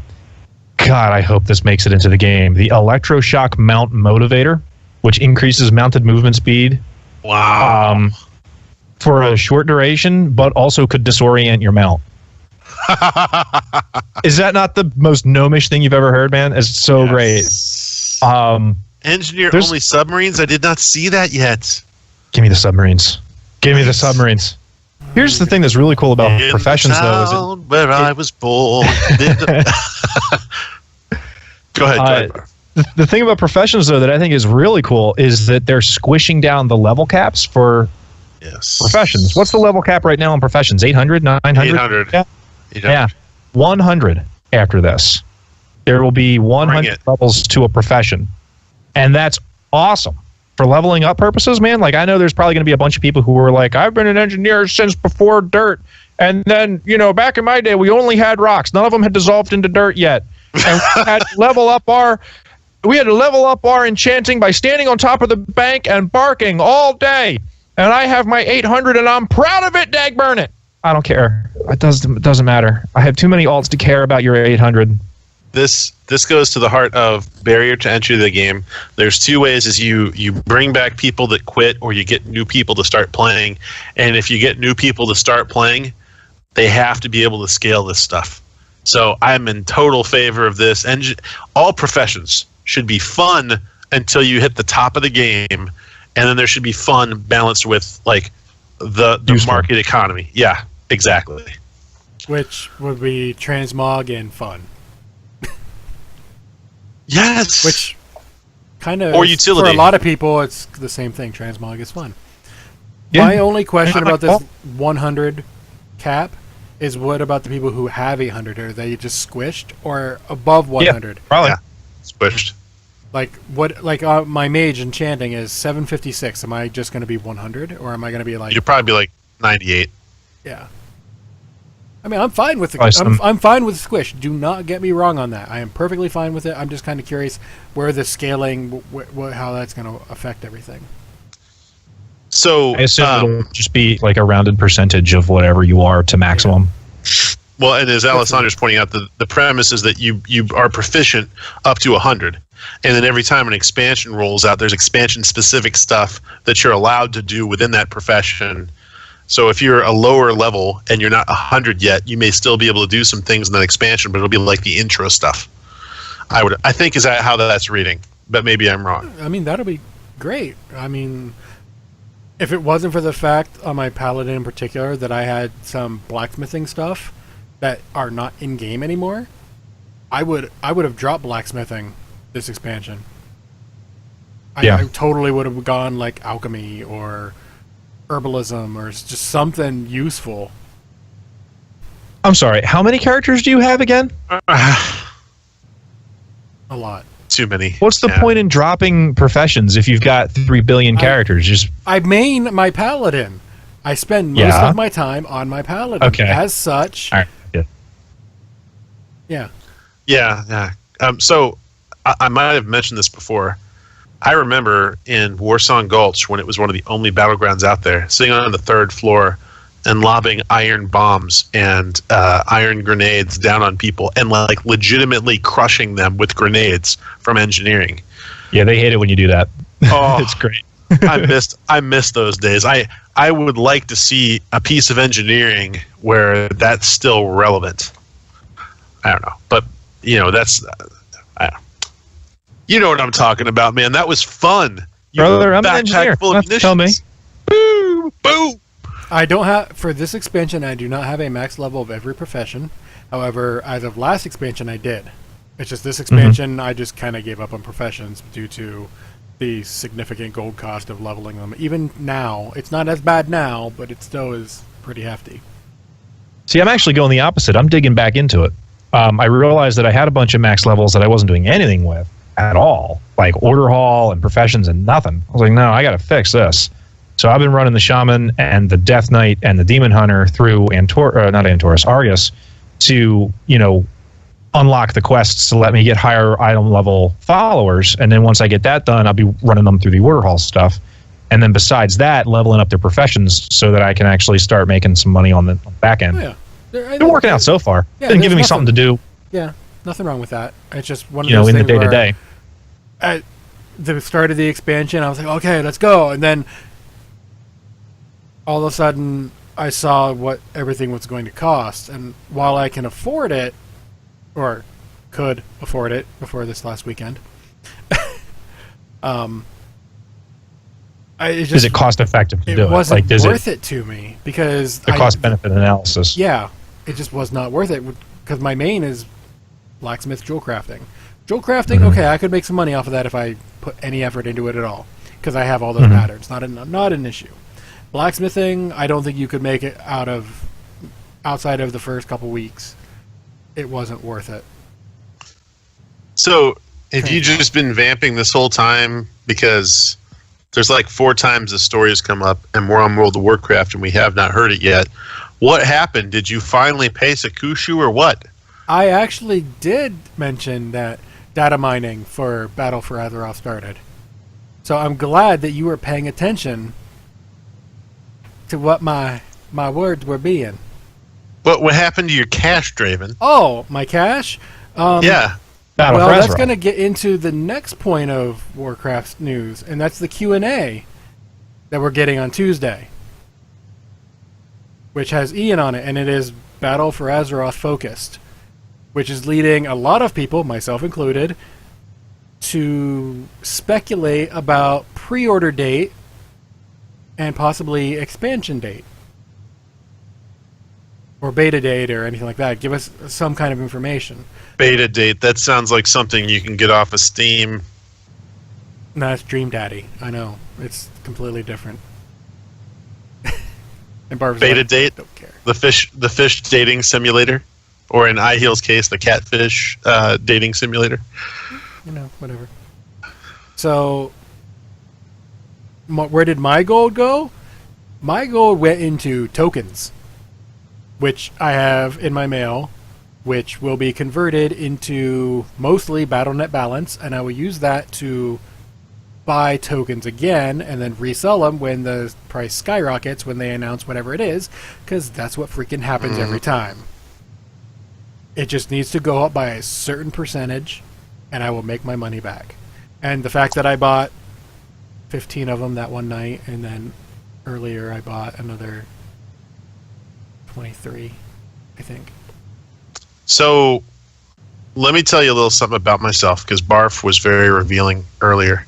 I hope this makes it into the game, the electroshock mount motivator, which increases mounted movement speed. Wow. For a short duration, but also could disorient your mount. Is that not the most gnomish thing you've ever heard, man? It's so great. Engineer-only submarines? I did not see that yet. Give me the submarines. Give me the submarines. Here's the thing that's really cool about professions, though. Is where I was born. Go ahead. The thing about professions, though, that I think is really cool is that they're squishing down the level caps for professions. What's the level cap right now on professions? 800, 900? 800. Yeah. 800. Yeah. 100 after this. There will be 100 levels to a profession. And that's awesome. For leveling up purposes, man, like, I know there's probably going to be a bunch of people who were like, I've been an engineer since before dirt. And then, back in my day, we only had rocks. None of them had dissolved into dirt yet. And we had to level up our enchanting by standing on top of the bank and barking all day. And I have my 800 and I'm proud of it, dagburn it. I don't care. It doesn't matter. I have too many alts to care about your 800. This goes to the heart of barrier to entry to the game. There's 2 ways: is you bring back people that quit, or you get new people to start playing. And if you get new people to start playing, they have to be able to scale this stuff. So I'm in total favor of this. All professions should be fun until you hit the top of the game, and then there should be fun balanced with like the market economy. Yeah, exactly. Which would be transmog and fun. Yes. Which kind of, or utility. for a lot of people, it's the same thing. Transmog is fun. Yeah. My only question about this 100 cap is, what about the people who have 800? Are they just squished or above 100? Yeah, probably. Yeah. Squished. Like what? Like my mage enchanting is 756. Am I just going to be 100, or am I going to be like? You'd probably be like 98. Yeah. I mean, I'm fine with the I'm fine with squish. Do not get me wrong on that. I am perfectly fine with it. I'm just kind of curious where the scaling, how that's going to affect everything. So I assume it'll just be like a rounded percentage of whatever you are to maximum. Well, and as Alessandra's pointing out, the premise is that you are proficient up to 100, and then every time an expansion rolls out, there's expansion-specific stuff that you're allowed to do within that profession. So if you're a lower level and you're not 100 yet, you may still be able to do some things in that expansion, but it'll be like the intro stuff. I think is that how that's reading, but maybe I'm wrong. I mean, that'll be great. I mean, if it wasn't for the fact on my paladin in particular that I had some blacksmithing stuff that are not in game anymore, I would have dropped blacksmithing this expansion. I totally would have gone like alchemy or herbalism or just something useful. I'm sorry, how many characters do you have again? A lot. Too many. What's the point in dropping professions if you've got 3 billion characters? I main my paladin. I spend most of my time on my paladin. Okay. As such. All right. Yeah. Yeah. So I might have mentioned this before. I remember in Warsong Gulch, when it was one of the only battlegrounds out there, sitting on the 3rd floor and lobbing iron bombs and iron grenades down on people and like legitimately crushing them with grenades from engineering. Yeah, they hate it when you do that. Oh, it's great. I miss those days. I would like to see a piece of engineering where that's still relevant. I don't know, but that's. You know what I'm talking about, man. That was fun. Brother, I'm an engineer. Full of tell me. Boo! Boo! I don't have, for this expansion, I do not have a max level of every profession. However, as of last expansion, I did. It's just this expansion, I just kind of gave up on professions due to the significant gold cost of leveling them. Even now, it's not as bad now, but it still is pretty hefty. See, I'm actually going the opposite. I'm digging back into it. I realized that I had a bunch of max levels that I wasn't doing anything with at all, like order hall and professions and nothing. I was like, no, I got to fix this. So I've been running the shaman and the death knight and the demon hunter through Argus to unlock the quests to let me get higher item level followers. And then once I get that done, I'll be running them through the order hall stuff. And then besides that, leveling up their professions so that I can actually start making some money on the back end. Oh, yeah. It's been working out so far. Yeah, been giving me something to do. Yeah, nothing wrong with that. It's just one of those in things the day to day. At the start of the expansion, I was like, okay, let's go. And then all of a sudden, I saw what everything was going to cost. And while I can afford it, or could afford it before this last weekend, is it cost effective to do it? It wasn't worth it to me because the cost benefit analysis. Yeah, it just was not worth it because my main is blacksmith jewel crafting. Jewel crafting, okay, I could make some money off of that if I put any effort into it at all because I have all those patterns. Not an issue. Blacksmithing, I don't think you could make it outside of the first couple weeks. It wasn't worth it. So, have you just been vamping this whole time because there's like 4 times the story has come up and we're on World of Warcraft and we have not heard it yet? What happened? Did you finally pay Sakushu or what? I actually did mention that data mining for Battle for Azeroth started. So I'm glad that you were paying attention to what my words were being. But what happened to your cash, Draven? Oh, my cash? Yeah. Well, that's going to get into the next point of Warcraft news, and that's the Q&A that we're getting on Tuesday, which has Ian on it, and it is Battle for Azeroth focused, which is leading a lot of people, myself included, to speculate about pre-order date and possibly expansion date or beta date or anything like that. Give us some kind of information. Beta date. That sounds like something you can get off of Steam. No, it's Dream Daddy. I know. It's completely different. And Barb's Beta like, date. Don't care. The fish dating simulator, or in iHeel's case, the catfish dating simulator. You know, whatever. So, where did my gold go? My gold went into tokens, which I have in my mail, which will be converted into mostly BattleNet balance, and I will use that to buy tokens again and then resell them when the price skyrockets when they announce whatever it is, because that's what freaking happens every time. It just needs to go up by a certain percentage, and I will make my money back. And the fact that I bought 15 of them that one night, and then earlier I bought another 23, I think. So, let me tell you a little something about myself, because Barf was very revealing earlier.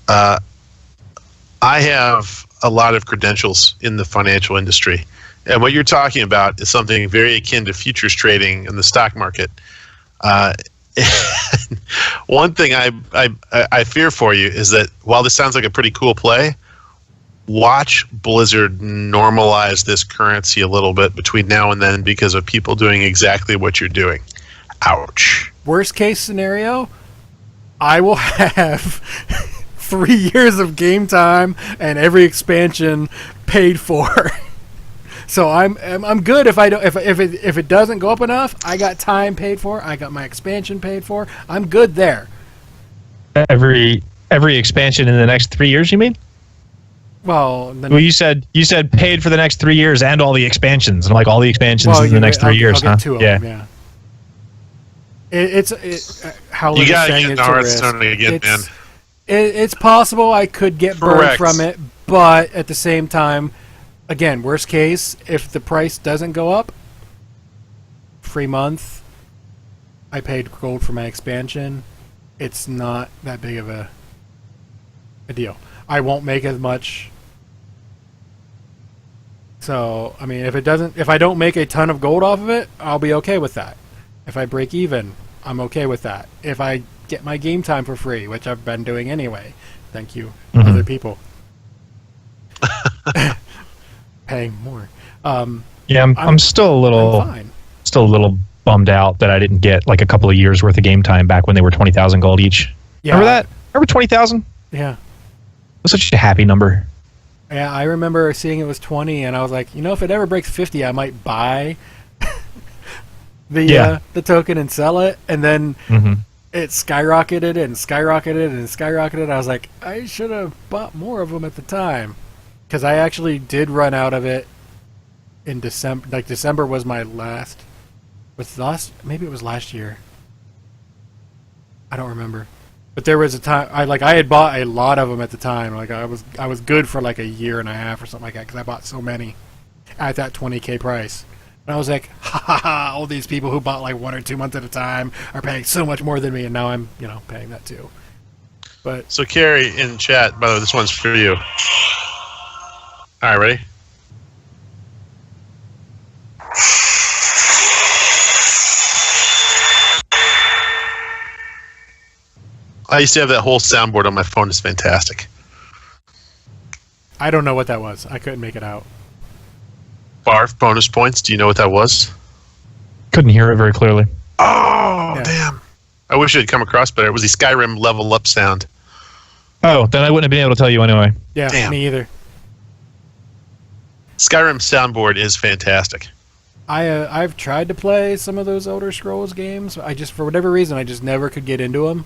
I have a lot of credentials in the financial industry, and what you're talking about is something very akin to futures trading in the stock market. One thing I fear for you is that while this sounds like a pretty cool play, watch Blizzard normalize this currency a little bit between now and then because of people doing exactly what you're doing. Ouch. Worst case scenario, I will have 3 years of game time and every expansion paid for. So I'm good if I don't if it doesn't go up enough. I got time paid for. I got my expansion paid for. I'm good there. Every expansion in the next 3 years, you mean? Well, you said paid for the next 3 years and all the expansions, and like all the expansions in the next 3 years, I'll huh? get two of them, yeah. It's how You gotta saying get it's into a risk. Hearthstone again, man. It's possible I could get burned Correct. from it, but at the same time, again, worst case, if the price doesn't go up, free month, I paid gold for my expansion. It's not that big of a deal. I won't make as much. So, I mean, if I don't make a ton of gold off of it, I'll be okay with that. If I break even, I'm okay with that. If I get my game time for free, which I've been doing anyway, thank you, other people. Paying more. Yeah, I'm still a little bummed out that I didn't get like a couple of years worth of game time back when they were 20,000 gold each. Yeah. Remember that? Remember 20,000? Yeah. It was such a happy number. Yeah, I remember seeing it was 20, and I was like, if it ever breaks 50, I might buy the token and sell it. And then it skyrocketed and skyrocketed and skyrocketed. I was like, I should have bought more of them at the time, because I actually did run out of it in December. Like December was my last. Maybe it was last year. I don't remember. But there was a time I had bought a lot of them at the time. Like I was good for like a year and a half or something like that, because I bought so many at that 20K price. And I was like, ha ha ha! All these people who bought like 1 or 2 months at a time are paying so much more than me, and now I'm paying that too. But So Carrie in chat, by the way, this one's for you. All right, ready? I used to have that whole soundboard on my phone. It's fantastic. I don't know what that was. I couldn't make it out. Barf, bonus points. Do you know what that was? Couldn't hear it very clearly. Oh, Yeah. damn. I wish it had come across better. It was the Skyrim level up sound. Oh, then I wouldn't have been able to tell you anyway. Yeah, Damn. me either. Skyrim soundboard is fantastic. I've tried to play some of those Elder Scrolls games. I just, for whatever reason, I just never could get into them.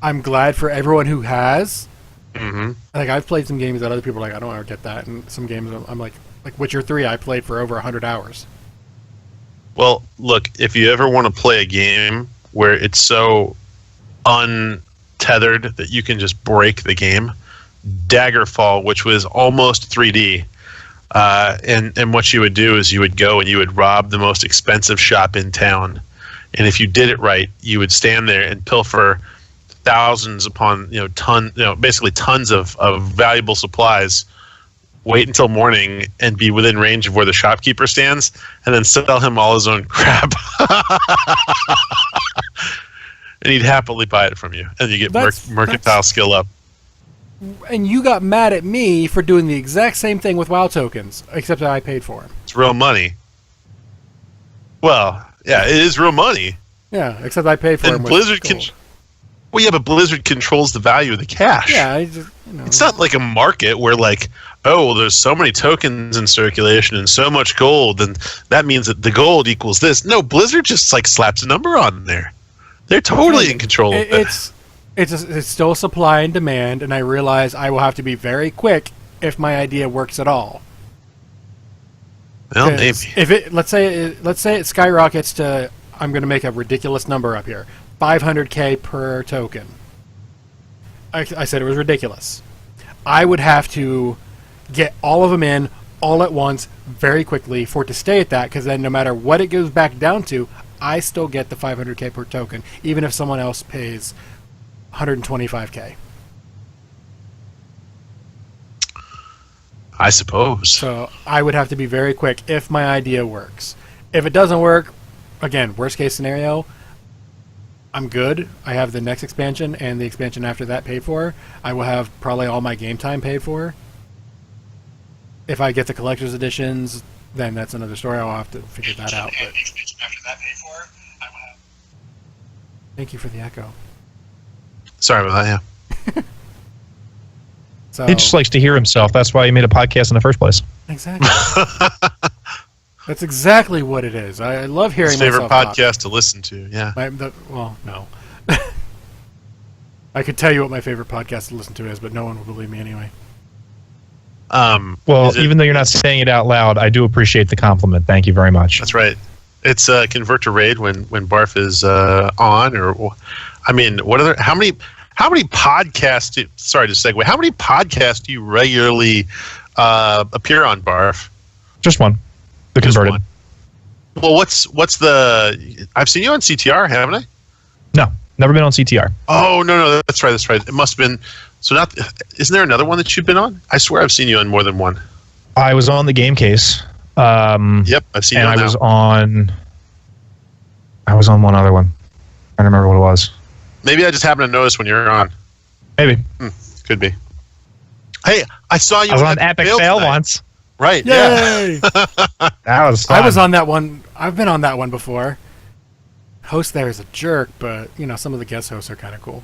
I'm glad for everyone who has. Mm-hmm. Like, I've played some games that other people are like, I don't ever get that. And some games I'm like Witcher 3, I played for over 100 hours. Well, look, if you ever want to play a game where it's so untethered that you can just break the game, Daggerfall, which was almost 3D, and what you would do is you would go and you would rob the most expensive shop in town. And if you did it right, you would stand there and pilfer thousands upon basically tons of valuable supplies, wait until morning and be within range of where the shopkeeper stands, and then sell him all his own crap. And he'd happily buy it from you, and you get mercantile skill up. And you got mad at me for doing the exact same thing with WoW tokens, except that I paid for them. It's real money. Well, yeah, it is real money. Yeah, except I paid for them. And Blizzard but Blizzard controls the value of the cash. Yeah, it's not like a market where there's so many tokens in circulation and so much gold, and that means that the gold equals this. No, Blizzard just slaps a number on there. They're totally in control of it. It's still supply and demand, and I realize I will have to be very quick if my idea works at all. Well, maybe. If let's say it skyrockets to, I'm going to make a ridiculous number up here, 500K per token. I said it was ridiculous. I would have to get all of them in all at once very quickly for it to stay at that, because then no matter what it goes back down to, I still get the 500K per token, even if someone else pays 125K. I suppose. So I would have to be very quick if my idea works. If it doesn't work, again, worst case scenario, I'm good. I have the next expansion and the expansion after that paid for. I will have probably all my game time paid for. If I get the collector's editions, then that's another story. I'll have to figure that out. But thank you for the echo. Sorry about that, yeah. So, he just likes to hear himself. That's why he made a podcast in the first place. Exactly. That's exactly what it is. I love hearing his favorite myself podcast to listen to, yeah. Well, no. I could tell you what my favorite podcast to listen to is, but no one will believe me anyway. Even though you're not saying it out loud, I do appreciate the compliment. Thank you very much. That's right. It's Convert to Raid when Barf is on, or I mean, how many podcasts? Sorry to segue. How many podcasts do you regularly appear on, Barf? Just one. The Converted. One. Well, what's the? I've seen you on CTR, haven't I? No, never been on CTR. Oh no, that's right. It must have been. So not. Isn't there another one that you've been on? I swear I've seen you on more than one. I was on the Game Case. Yep, I've seen. And you on I was on one other one. I don't remember what it was. Maybe I just happened to notice when you're on. Maybe. Could be. Hey, I saw you. I was on Epic Fail once. Right. Yay! Yeah. That was fun. I was on that one. I've been on that one before. Host there is a jerk, but some of the guest hosts are kind of cool.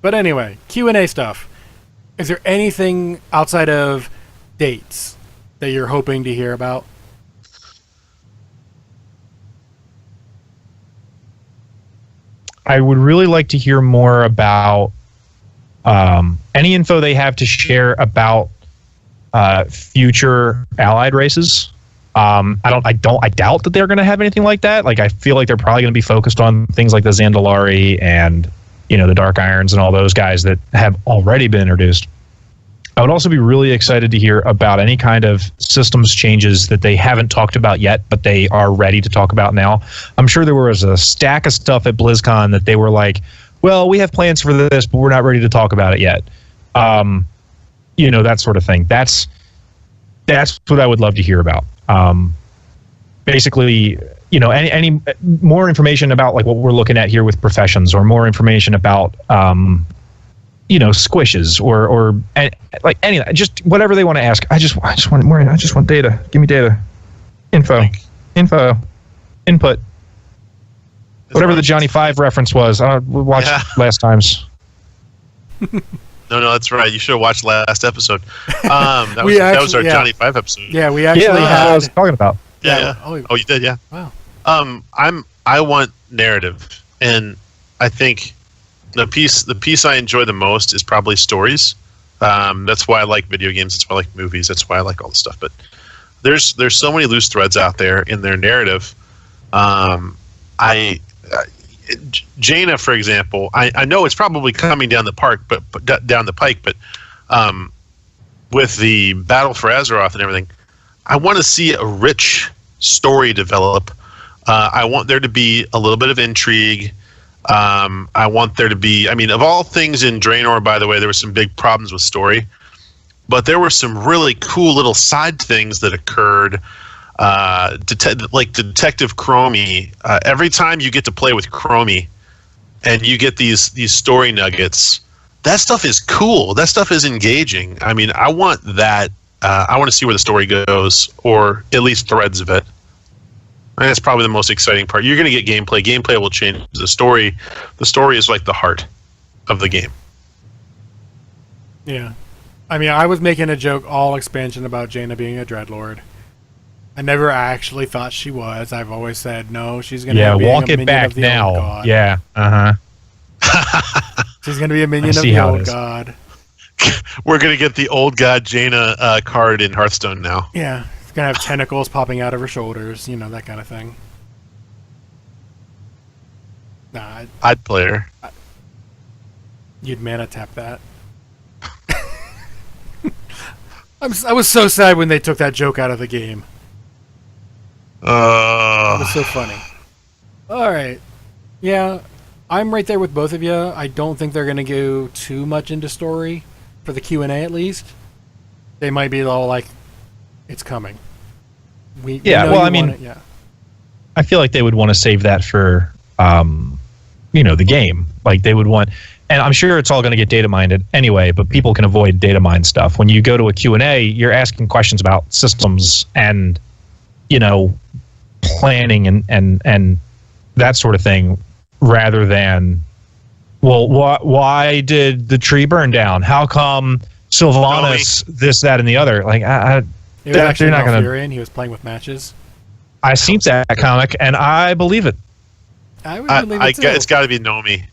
But anyway, Q&A stuff. Is there anything outside of dates that you're hoping to hear about? I would really like to hear more about any info they have to share about future allied races. I doubt that they're going to have anything like that. I feel like they're probably going to be focused on things like the Zandalari and the Dark Irons and all those guys that have already been introduced. I would also be really excited to hear about any kind of systems changes that they haven't talked about yet, but they are ready to talk about now. I'm sure there was a stack of stuff at BlizzCon that they were like, well, we have plans for this, but we're not ready to talk about it yet. That sort of thing. That's what I would love to hear about. Basically, any more information about what we're looking at here with professions, or more information about squishes or any, just whatever they want to ask. I just want more. I just want data. Give me data, info, input. Whatever the Johnny 5 reference was. We watched last times. No, that's right. You should have watched last episode. That was our Johnny 5 episode. Yeah, we actually had. That's what I was talking about. Yeah. Oh, you did, yeah. Wow. I want narrative, and I think the piece I enjoy the most is probably stories. That's why I like video games. That's why I like movies. That's why I like all this stuff. But there's so many loose threads out there in their narrative. Jaina, for example, I know it's probably coming down the pike, but with the battle for Azeroth and everything, I want to see a rich story develop I want there to be a little bit of intrigue. I want there to be, I mean, of all things in Draenor, by the way, there were some big problems with story, but there were some really cool little side things that occurred. Like Detective Chromie, every time you get to play with Chromie and you get these story nuggets, that stuff is cool. That stuff is engaging. I mean, I want that. I want to see where the story goes, or at least threads of it. And that's probably the most exciting part. You're going to get gameplay. Gameplay will change the story. The story is like the heart of the game. Yeah. I mean, I was making a joke all expansion about Jaina being a Dreadlord. I never actually thought she was. I've always said, no, she's going to be walk a it minion back of the now. old god. Yeah, She's going to be a minion of the old god. We're going to get the old god Jaina card in Hearthstone now. Yeah. It's going to have tentacles popping out of her shoulders, you know, that kind of thing. Nah. I'd play her. You'd mana tap that. I was so sad when they took that joke out of the game. It was so funny. Alright. Yeah, I'm right there with both of you. I don't think they're going to go too much into story, for the Q&A at least. They might be all like, it's coming. We know I mean, yeah. I feel like they would want to save that for, the game. Like, they would want... And I'm sure it's all going to get data mined anyway, but people can avoid data mine stuff. When you go to a Q&A, you're asking questions about systems and, planning and that sort of thing, rather than, well, why did the tree burn down? How come Sylvanas this, that, and the other? Like, It was actually not going to... He was playing with matches. I seen that comic, and I believe it. I would believe it too. It's got to be Nomi.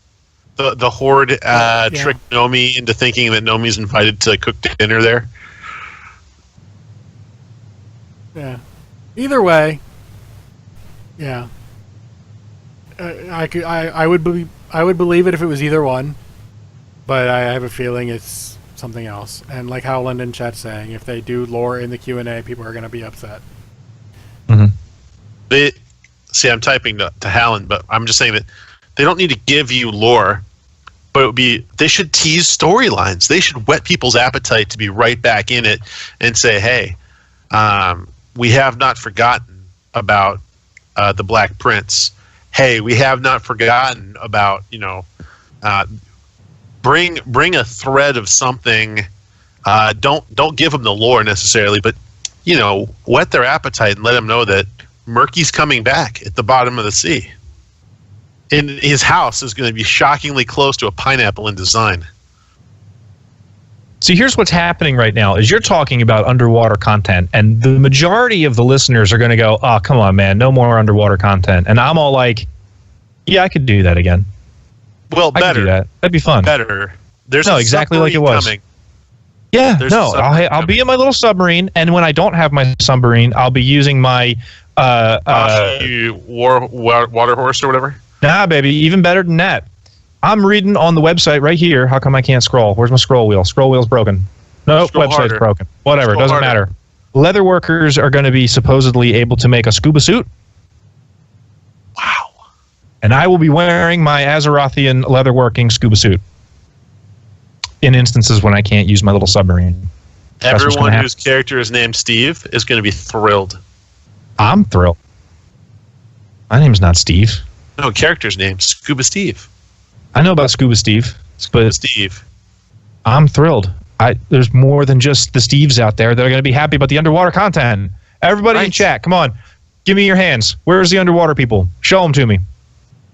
The Horde tricked Nomi into thinking that Nomi's invited to cook dinner there. Yeah. Either way, yeah. I would believe it if it was either one, but I have a feeling it's something else. And like how London Chat's saying, if they do lore in the Q&A, people are going to be upset. Mm-hmm. I'm typing to Hallen, but I'm just saying that they don't need to give you lore, but they should tease storylines. They should whet people's appetite to be right back in it and say, hey, we have not forgotten about the Black Prince. Hey, we have not forgotten about, bring a thread of something. Don't give them the lore necessarily, but, whet their appetite and let them know that Murky's coming back at the bottom of the sea. And his house is going to be shockingly close to a pineapple in design. See, here's what's happening right now is you're talking about underwater content, and the majority of the listeners are going to go, oh, come on, man, no more underwater content. And I'm all like, yeah, I could do that again. Well, I could do that. That'd be fun. Better. There's exactly like it was. Coming. Yeah, I'll be in my little submarine, and when I don't have my submarine, I'll be using my... water horse or whatever? Nah, baby, even better than that. I'm reading on the website right here. How come I can't scroll? Where's my scroll wheel? Scroll wheel's broken. Nope, Scroll website's harder. broken. Whatever, Scroll doesn't harder. matter. Leather workers are going to be supposedly able to make a scuba suit. Wow. And I will be wearing my Azerothian leatherworking scuba suit in instances when I can't use my little submarine. Everyone whose character is named Steve is going to be thrilled. I'm thrilled. My name's not Steve. No, character's name, Scuba Steve. I know about Scuba Steve, but Steve. I'm thrilled. There's more than just the Steves out there that are going to be happy about the underwater content. Everybody in chat, come on. Give me your hands. Where's the underwater people? Show them to me.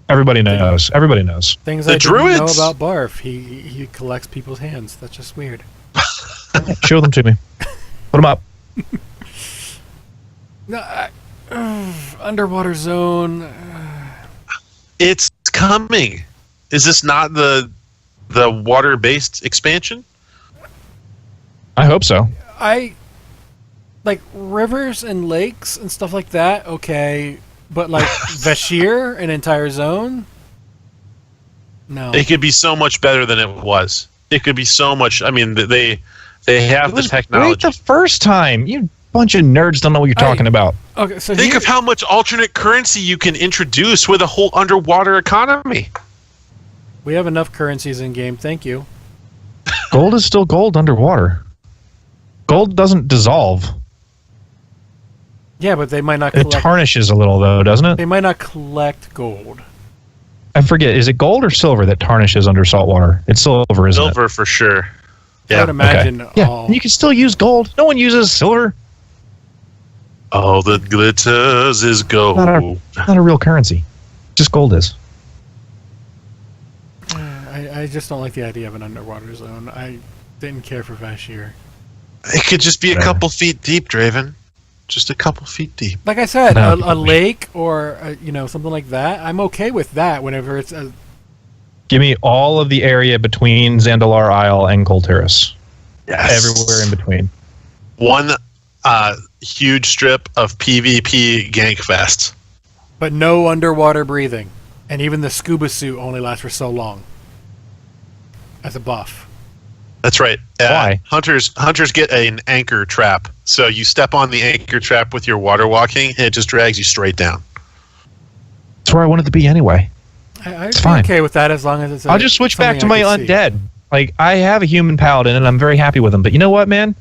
Everybody knows. Everybody knows. Things The I didn't know druids. about Barf. He collects people's hands. That's just weird. Show them to me. Put them up. No, Underwater Zone. It's coming. Is this not the water-based expansion? I hope so. I like rivers and lakes and stuff like that. Okay, but like Vashir, an entire zone. No, It could be so much better than it was. It could be so much. I mean, they have It the was technology. great the first time. You bunch of nerds don't know what you're talking about. Okay, so Think of how much alternate currency you can introduce with a whole underwater economy. we have enough currencies in game. Thank you. Gold is still gold underwater. Gold doesn't dissolve. Yeah, but they might not It collect. tarnishes a little, though, doesn't it? They might not collect gold. I forget. Is it gold or silver that tarnishes under salt water? It's silver, isn't it? Silver for sure. I Yeah. would imagine. Yeah, all. and you can still use gold. No one uses silver. All that glitters is gold. Not a real currency. Just gold is. I just don't like the idea of an underwater zone. I didn't care for Vashir. It could just be a Yeah. couple feet deep, Draven. Just a couple feet deep. Like I said, No. a lake or something like that. I'm okay with that. Whenever it's Give me all of the area between Zandalar Isle and Cold Terrace. Yes. Everywhere in between. One huge strip of PvP gank fest. but no underwater breathing, and even the scuba suit only lasts for so long. As a buff. That's right. Why? Hunters get an anchor trap. So you step on the anchor trap with your water walking, and it just drags you straight down. That's where I wanted to be anyway. I'd It's be fine. okay with that as long as it's. I'll just switch back to something my I can see. undead. Like, I have a human paladin, and I'm very happy with him. But you know what, man?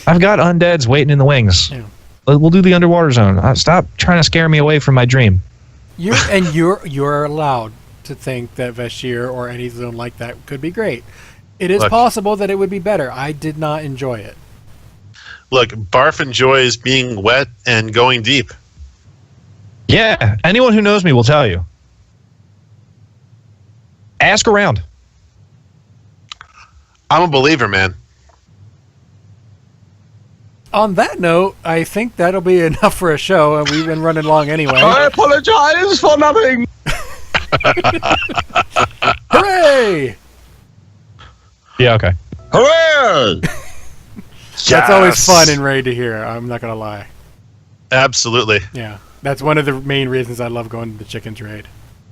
I've got undeads waiting in the wings. Yeah. We'll do the underwater zone. Stop trying to scare me away from my dream. You're allowed to think that Vashir or any zone like that could be great. It is Look. possible that it would be better. I did not enjoy it. Look, Barf enjoys being wet and going deep. Yeah, anyone who knows me will tell you. Ask around. I'm a believer, man. On that note, I think that'll be enough for a show, and we've been running long anyway. apologize for nothing. Hooray! Yeah, okay. Hooray! That's always Yes. fun and Raid to hear. I'm not gonna lie. Absolutely. Yeah, that's one of the main reasons I love going to the Chickens Raid.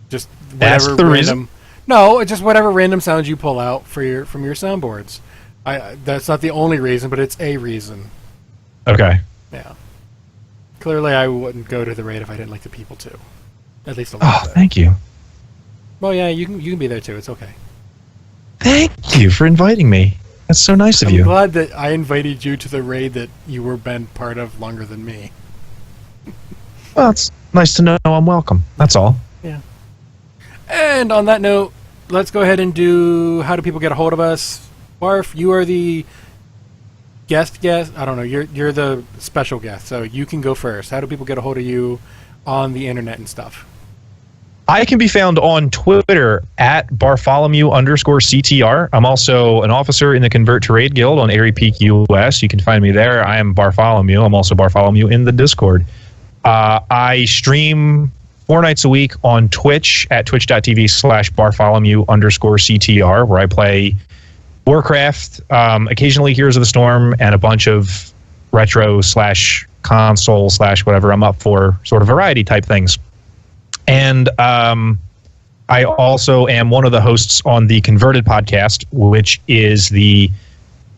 Just That's whatever the random. reason? No, it's just whatever random sounds you pull out from your soundboards. That's not the only reason, but it's a reason. Okay. Yeah. Clearly, I wouldn't go to the raid if I didn't like the people too. At least a little Oh, bit. thank you. Well, yeah, you can be there too. It's okay. Thank you for inviting me. That's so nice of I'm you. glad that I invited you to the raid that you were been part of longer than me. Well, it's nice to know I'm welcome. That's all. And on that note, let's go ahead and do how do people get a hold of us? Barf, you are the guest. I don't know. You're the special guest, so you can go first. How do people get a hold of you on the internet and stuff? I can be found on Twitter at Bartholomew_CTR. I'm also an officer in the Convert to Raid Guild on Airy Peak US. You can find me there. I am Bartholomew. I'm also Bartholomew in the Discord. I stream 4 nights a week on Twitch at twitch.tv/Bartholomew_CTR, where I play Warcraft, occasionally Heroes of the Storm, and a bunch of retro/console/whatever I'm up for, sort of variety type things. And I also am one of the hosts on the Converted podcast, which is the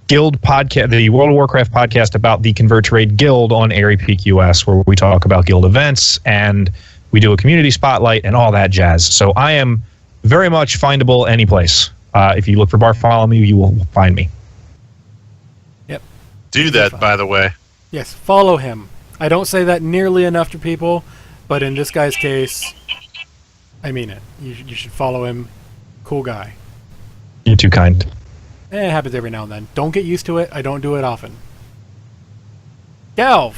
Guild podcast, the World of Warcraft podcast about the Convert to Raid Guild on Airy Peak US, where we talk about guild events and we do a community spotlight and all that jazz. So I am very much findable any place. If you look for Bartholomew, you will find me. Yep. Do that, by the way. Yes, follow him. I don't say that nearly enough to people, but in this guy's case, I mean it. You should follow him. Cool guy. You're too kind. It happens every now and then. Don't get used to it. I don't do it often. Galv,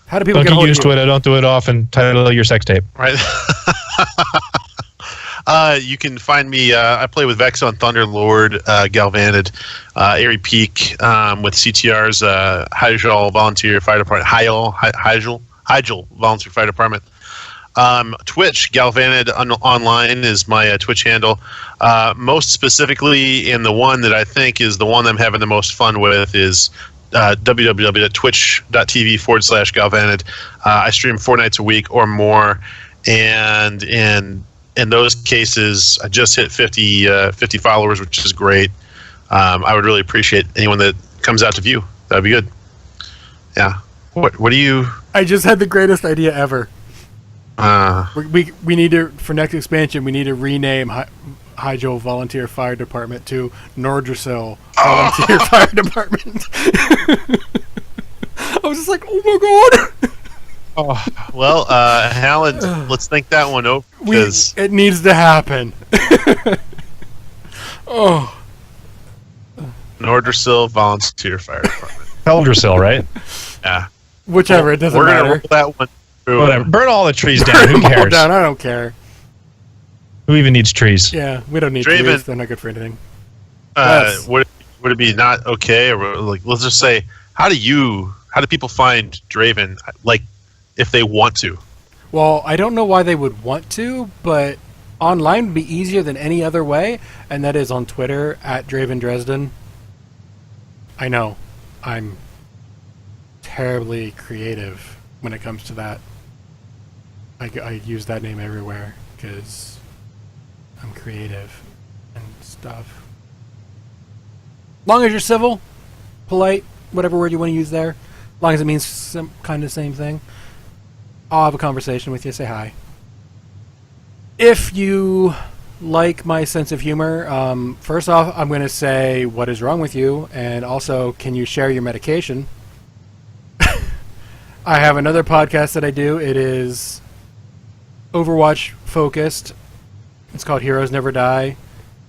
how do people Don't get a get hold used of you? to it. I don't do it often. Title of your sex tape. Right. You can find me. I play with Vex on Thunderlord, Galvanid, Airy Peak, with CTR's Hyjal Volunteer Fire Department. Hyjal Volunteer Fire Department. Twitch, Galvanid Online is my Twitch handle. Most specifically, in the one that I think is the one I'm having the most fun with is www.twitch.tv/Galvanid. I stream 4 nights a week or more, and in those cases, I just hit 50 followers, which is great. I would really appreciate anyone that comes out to view. That'd be good. Yeah. What do you? I just had the greatest idea ever. Uh, We need to, for next expansion, we need to rename Hydro Volunteer Fire Department to Nordrasil Volunteer Fire Department. I was just like, oh my god! oh, well, Halland, let's think that one over because It needs to happen. Oh. Nordrasil Volunteer Fire Department. Eldrasil, right? Yeah. Whichever, it doesn't We're gonna matter. roll that one through. Whatever. Burn all the trees down. Who Hold cares? down, I don't care. Who even needs trees? Yeah, we don't need Draven. trees. They're not good for anything. Yes. Would it be not okay, or like let's just say, how do people find Draven, like if they want to? Well, I don't know why they would want to, but online would be easier than any other way, and that is on Twitter at Draven Dresden. I know, I'm terribly creative when it comes to that. I use that name everywhere because I'm creative and stuff. Long as you're civil, polite, whatever word you want to use there, long as it means some kind of same thing, I'll have a conversation with you. Say hi. If you like my sense of humor, first off, I'm going to say, what is wrong with you? And also, can you share your medication? I have another podcast that I do. It is Overwatch focused. It's called Heroes Never Die.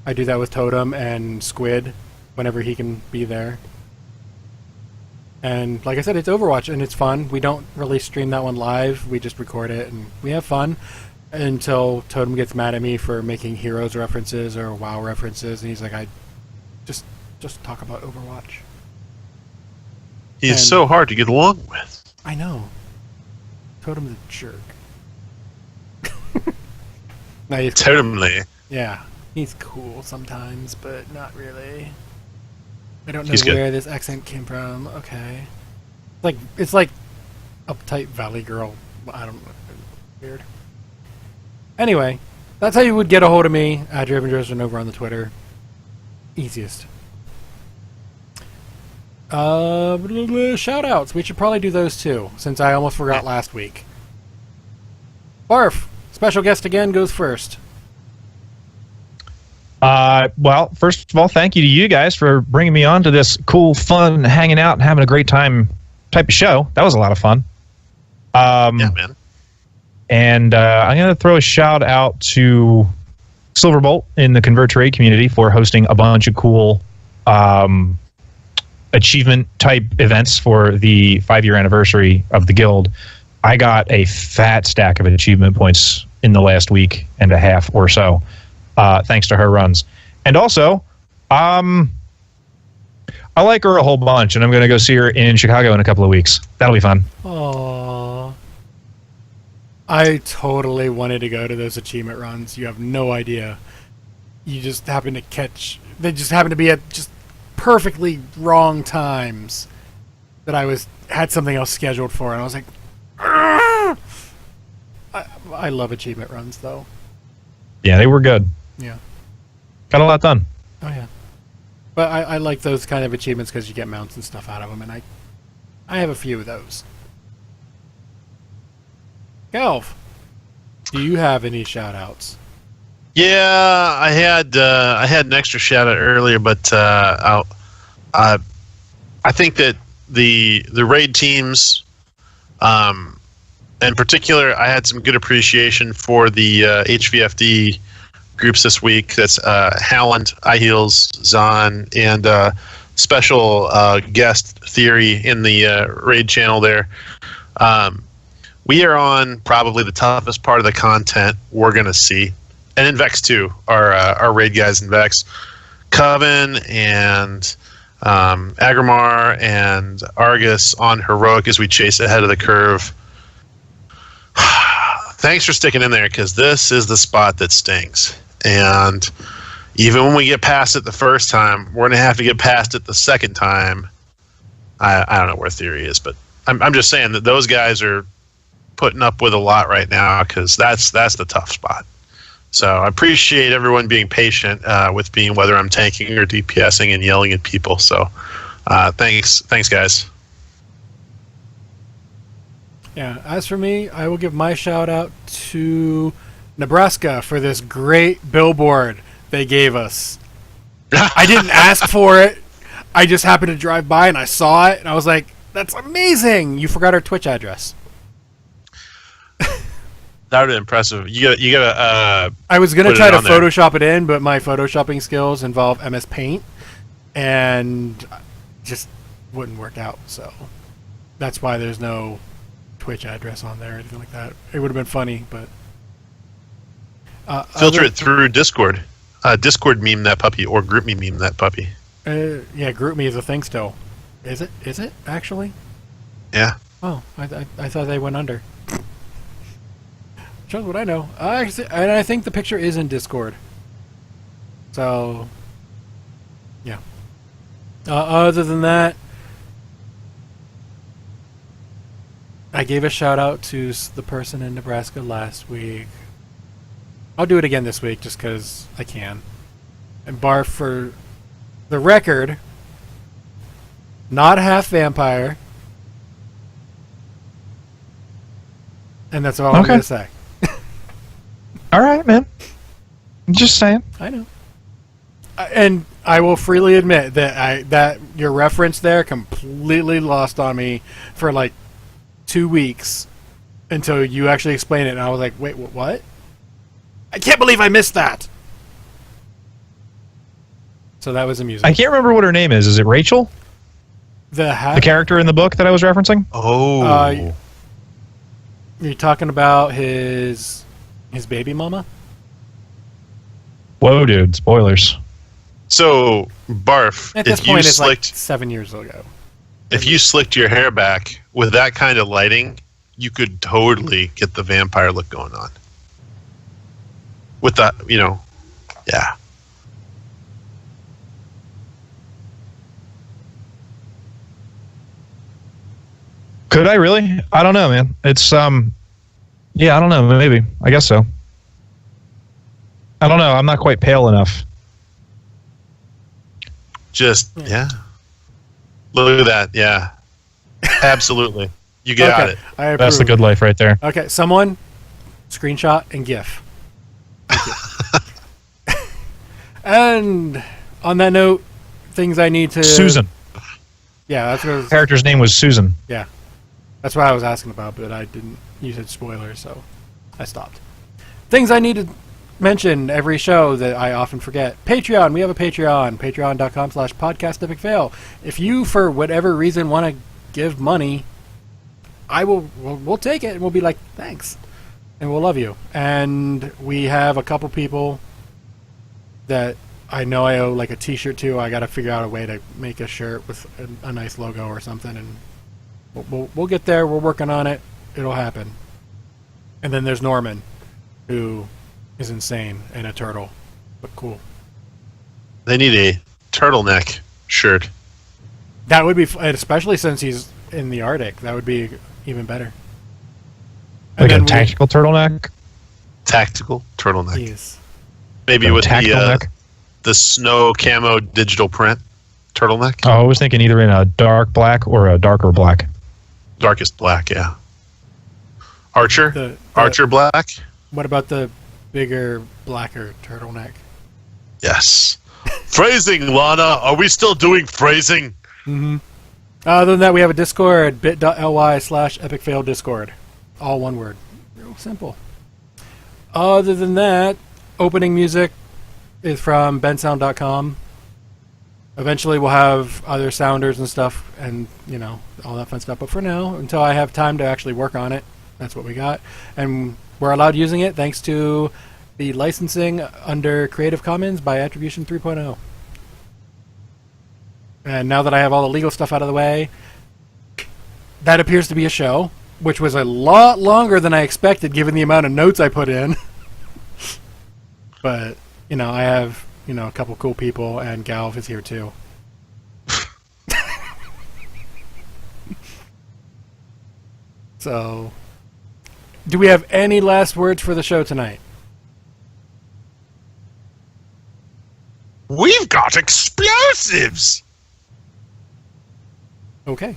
I do that with Totem and Squid whenever he can be there. And like I said, it's Overwatch and it's fun. We don't really stream that one live. We just record it and we have fun until Totem gets mad at me for making Heroes references or WoW references, and he's like, "I just talk about Overwatch." He's And- so hard to get along with. I know. Totem's a jerk. No, he's cool. Totally. Yeah, he's cool sometimes, but not really. I don't know He's good. where this accent came from. Okay, it's like uptight Valley Girl. I don't know. Weird. Anyway, that's how you would get a hold of me at Draven Dresden over on the Twitter. Easiest. Shout outs. We should probably do those too, since I almost forgot last week. Barf, special guest again, goes first. Well, first of all, thank you to you guys for bringing me on to this cool, fun, hanging out and having a great time type of show. That was a lot of fun. Yeah, man. And I'm going to throw a shout out to Silverbolt in the Convert Trade community for hosting a bunch of cool achievement type events for the 5-year anniversary of the guild. I got a fat stack of achievement points in the last week and a half or so, thanks to her runs. And also, I like her a whole bunch, and I'm going to go see her in Chicago in a couple of weeks. That'll be fun. Aww. I totally wanted to go to those achievement runs. You have no idea. You just happen to catch... They just happen to be at just perfectly wrong times that I had something else scheduled for, and I was like... I love achievement runs, though. Yeah, they were good. Yeah. Got a lot done. Oh, yeah. But I like those kind of achievements because you get mounts and stuff out of them, and I have a few of those. Kelv, do you have any shout-outs? Yeah, I had an extra shout out earlier, but I think that the raid teams, in particular, I had some good appreciation for the HVFD groups this week. That's Halland, iHeals, Zahn, and special guest Theory in the raid channel there. We are on probably the toughest part of the content we're going to see. And in Vex too, our raid guys in Vex. Coven and Agrimar and Argus on Heroic as we chase ahead of the curve. Thanks for sticking in there, because this is the spot that stings. And even when we get past it the first time, we're going to have to get past it the second time. I don't know where Theory is, but I'm just saying that those guys are putting up with a lot right now, because that's the tough spot. So I appreciate everyone being patient with me, whether I'm tanking or DPSing and yelling at people. So thanks guys. Yeah, as for me, I will give my shout out to Nebraska for this great billboard they gave us. I didn't ask for it. I just happened to drive by and I saw it and I was like, that's amazing. You forgot our Twitch address. That would be impressive. You gotta. I was gonna put try it to on there. Photoshop it in, but my photoshopping skills involve MS Paint, and just wouldn't work out. So that's why there's no Twitch address on there or anything like that. It would have been funny, but Filter it through Discord. Discord meme that puppy, or group me meme that puppy. Yeah, GroupMe is a thing still. Is it? Is it actually? Yeah. Oh, I thought they went under. Shows what I know. And I think the picture is in Discord. So, yeah. Other than that, I gave a shout out to the person in Nebraska last week. I'll do it again this week just because I can. And Barf, for the record, not half vampire. And that's all I'm going to say. All right, man. I'm just saying. I know. And I will freely admit that your reference there completely lost on me for like 2 weeks until you actually explained it, and I was like, wait, what? I can't believe I missed that! So that was amusing. I can't remember what her name is. Is it Rachel? The character in the book that I was referencing? Oh. You're talking about his baby mama? Whoa, dude. Spoilers. So, Barf, At this if you point, it's like slicked 7 years ago. if you slicked your hair back with that kind of lighting, you could totally get the vampire look going on. With that, yeah. Could I really? I don't know, man. It's yeah, I don't know. Maybe. I guess so. I don't know. I'm not quite pale enough. Yeah. Look at that. Yeah. Absolutely. You got it. I approve. That's the good life right there. Okay, someone, screenshot and GIF. Thank you. And on that note, things I need to... Susan. Yeah, that's what I was, Character's name was Susan. yeah. That's what I was asking about, but I didn't... You said spoilers, so I stopped. Things I need to mention every show that I often forget. Patreon. We have a Patreon. Patreon.com/podcastepicfail. If you, for whatever reason, want to give money, we'll take it, and we'll be like, thanks. And we'll love you. And we have a couple people that I know I owe like a t-shirt to. I got to figure out a way to make a shirt with a nice logo or something, and we'll get there. We're working on it. It'll happen. And then there's Norman, who is insane and a turtle, but cool. They need a turtleneck shirt. That would be, especially since he's in the Arctic. That would be even better. Like a tactical turtleneck? Tactical turtleneck. Yes. Maybe A with tactical neck? the snow camo digital print turtleneck. Oh, I was thinking either in a dark black or a darker black. Darkest black, yeah. Archer? The Archer black? What about the bigger, blacker turtleneck? Yes. Phrasing, Lana. Are we still doing phrasing? Mm-hmm. Other than that, we have a Discord, bit.ly/epicfaildiscord. All one word. Real simple. Other than that, opening music is from bensound.com. Eventually we'll have other sounders and stuff and, all that fun stuff. But for now, until I have time to actually work on it, that's what we got. And we're allowed using it thanks to the licensing under Creative Commons by Attribution 3.0. And now that I have all the legal stuff out of the way, that appears to be a show, which was a lot longer than I expected given the amount of notes I put in. But, I have, a couple cool people, and Galv is here too. So, do we have any last words for the show tonight? We've got explosives! Okay.